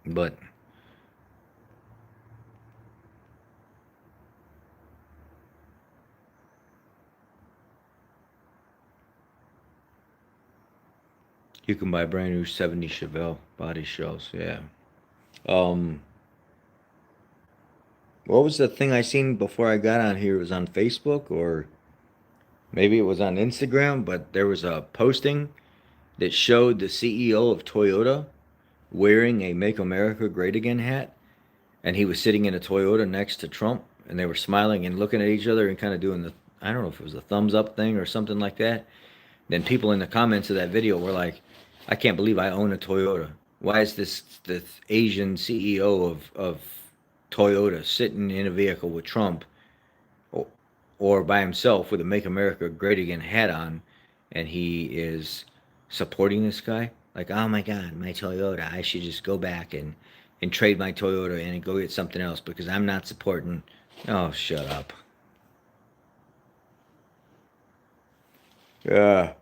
But you can buy brand new 70 Chevelle body shells, yeah. Um, what was the thing I seen before I got on here? It was on Facebook, or maybe it was on Instagram, but there was a posting that showed the CEO of Toyota wearing a Make America Great Again hat, and he was sitting in a Toyota next to Trump, and they were smiling and looking at each other and kind of doing the, I don't know if it was a thumbs up thing or something like that. Then people in the comments of that video were like, I can't believe I own a Toyota. Why is this Asian CEO of Toyota sitting in a vehicle with Trump, or by himself with a Make America Great Again hat on, and he is supporting this guy? Like, oh my God, my Toyota. I should just go back and trade my Toyota and go get something else because I'm not supporting. Oh, shut up. Yeah.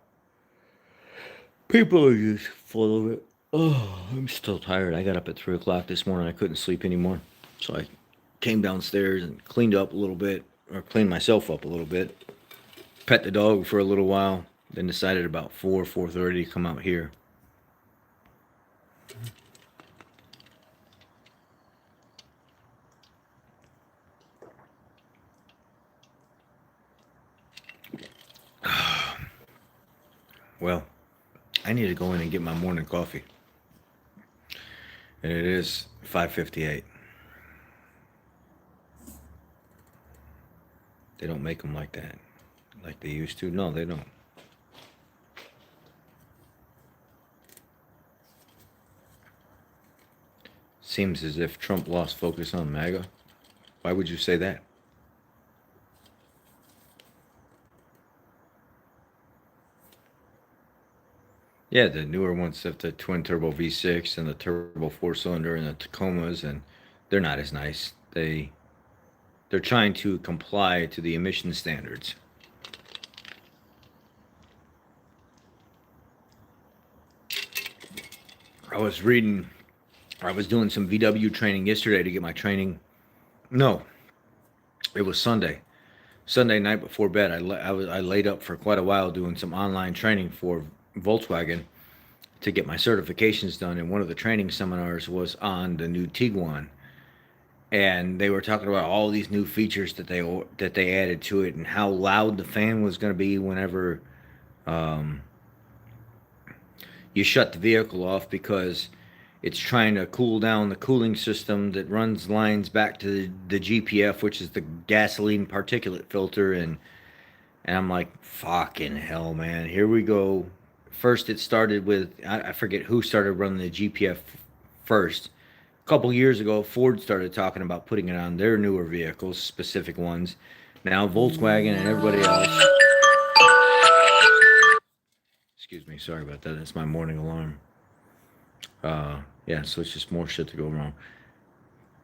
People are just full of it. Oh, I'm still tired. I got up at 3 o'clock this morning. I couldn't sleep anymore. So I came downstairs and cleaned up a little bit, or cleaned myself up a little bit. Pet the dog for a little while. Then decided about 4:30 to come out here. Well, I need to go in and get my morning coffee. And it is 5:58. They don't make them like that, like they used to. No, they don't. Seems as if Trump lost focus on MAGA. Why would you say that? Yeah, the newer ones have the twin turbo V6 and the turbo 4 cylinder and the Tacomas, and they're not as nice. They're trying to comply to the emission standards. I was doing some VW training yesterday to get my training. No, it was Sunday. Sunday night before bed, I laid up for quite a while doing some online training for Volkswagen to get my certifications done. And one of the training seminars was on the new Tiguan, and they were talking about all these new features that they added to it, and how loud the fan was going to be whenever um, you shut the vehicle off, because it's trying to cool down the cooling system that runs lines back to the GPF, which is the gasoline particulate filter. And I'm like, fucking hell, man, here we go. First, it started with, I forget who started running the GPF first. A couple years ago, Ford started talking about putting it on their newer vehicles, specific ones. Now Volkswagen and everybody else. Excuse me, sorry about that. That's my morning alarm. Yeah, so it's just more shit to go wrong.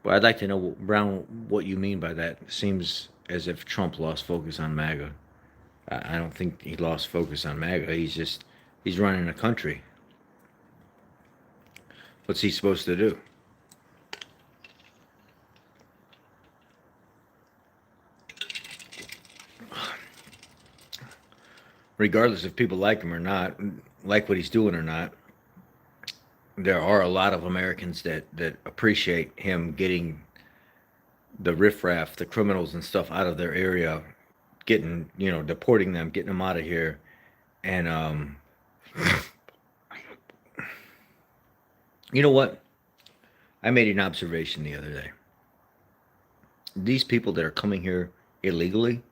But I'd like to know, Brown, what you mean by that. It seems as if Trump lost focus on MAGA. I don't think he lost focus on MAGA. He's running a country. What's he supposed to do? Regardless if people like him or not, like what he's doing or not, there are a lot of Americans that appreciate him getting the riffraff, the criminals and stuff out of their area, getting, deporting them, getting them out of here. And you know what? I made an observation the other day. These people that are coming here illegally,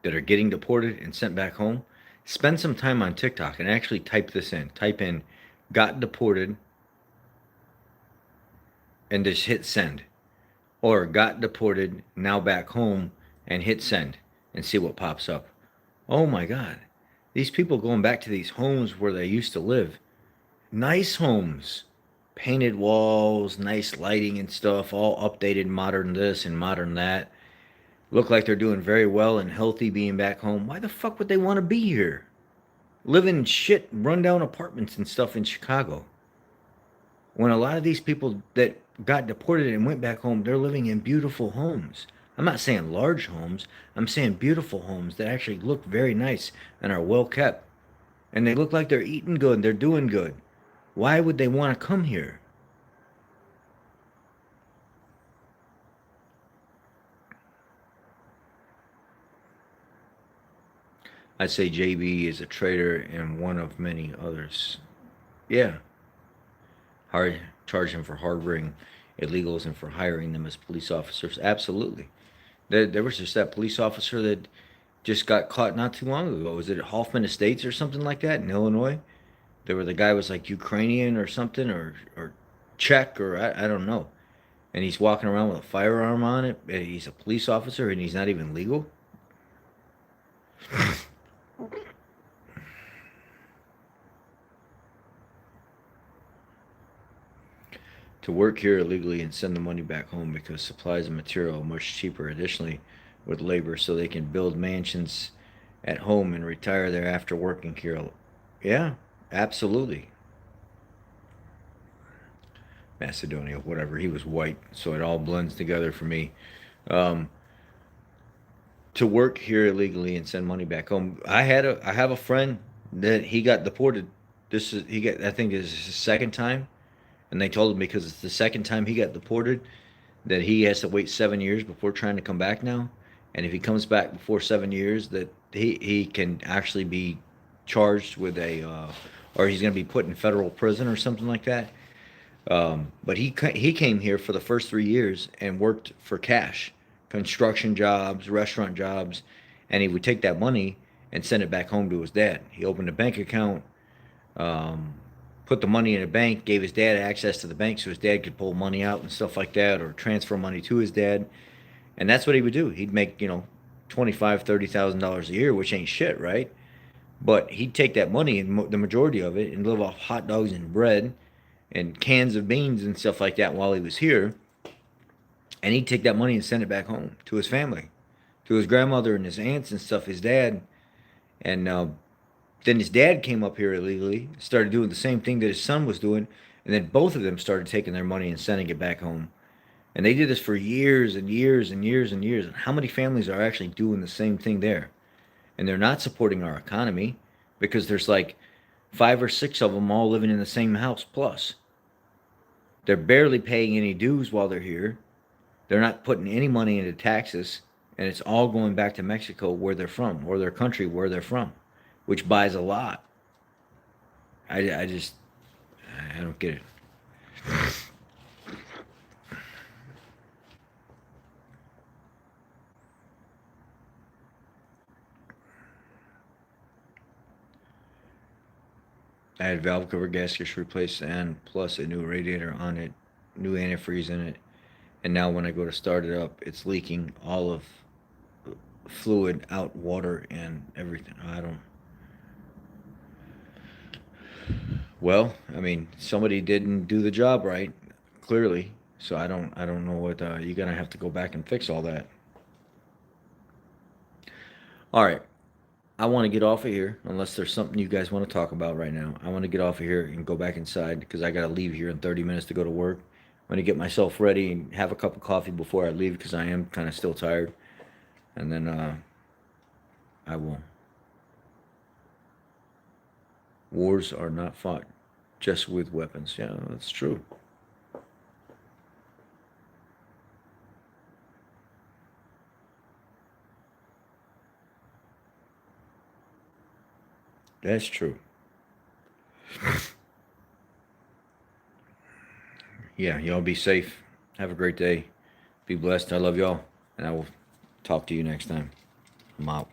that are getting deported and sent back home, spend some time on TikTok and actually type this in. Type in got deported and just hit send. Or got deported, now back home, and hit send and see what pops up. Oh my God. These people going back to these homes where they used to live. Nice homes. Painted walls, nice lighting and stuff, all updated, modern this and modern that. Look like they're doing very well and healthy being back home. Why the fuck would they want to be here? Living in shit, rundown apartments and stuff in Chicago. When a lot of these people that got deported and went back home, they're living in beautiful homes. I'm not saying large homes, I'm saying beautiful homes that actually look very nice and are well kept. And they look like they're eating good and they're doing good. Why would they want to come here? I'd say JB is a traitor and one of many others. Yeah, charge him for harboring illegals and for hiring them as police officers. Absolutely. There was just that police officer that just got caught not too long ago. Was it Hoffman Estates or something like that in Illinois? There were the guy was like Ukrainian or something or Czech or I don't know. And he's walking around with a firearm on it. And he's a police officer and he's not even legal. To work here illegally and send the money back home because supplies and material are much cheaper additionally with labor so they can build mansions at home and retire there after working here. Yeah, absolutely. Macedonia, whatever. He was white, so it all blends together for me. Um, to work here illegally and send money back home. I have a friend that he got deported. This is he got I think this is his second time, and they told him because it's the second time he got deported that he has to wait 7 years before trying to come back now. And if he comes back before 7 years, that he can actually be charged with or he's going to be put in federal prison or something like that. But he came here for the first 3 years and worked for cash, construction jobs, restaurant jobs, and he would take that money and send it back home to his dad. He opened a bank account, um, put the money in a bank, gave his dad access to the bank so his dad could pull money out and stuff like that, or transfer money to his dad. And that's what he would do. He'd make 25, $30,000 a year, which ain't shit, right? But he'd take that money and the majority of it and live off hot dogs and bread and cans of beans and stuff like that while he was here. And he'd take that money and send it back home to his family, to his grandmother and his aunts and stuff, his dad. And then his dad came up here illegally, started doing the same thing that his son was doing. And then both of them started taking their money and sending it back home. And they did this for years and years and years and years. And how many families are actually doing the same thing there? And they're not supporting our economy because there's like 5 or 6 of them all living in the same house plus. They're barely paying any dues while they're here. They're not putting any money into taxes, and it's all going back to Mexico where they're from, or their country where they're from, which buys a lot. I just, I don't get it. I had valve cover gaskets replaced and plus a new radiator on it, new antifreeze in it, and now when I go to start it up, it's leaking all of fluid out, water and everything. I don't. Well, I mean, somebody didn't do the job right, clearly. So I don't know what you're gonna have to go back and fix all that. All right. I want to get off of here unless there's something you guys want to talk about right now. I want to get off of here and go back inside because I got to leave here in 30 minutes to go to work. I'm going to get myself ready and have a cup of coffee before I leave because I am kind of still tired. And then I will. Wars are not fought just with weapons. Yeah, that's true. That's true. Yeah, y'all be safe. Have a great day. Be blessed. I love y'all. And I will talk to you next time. I'm out.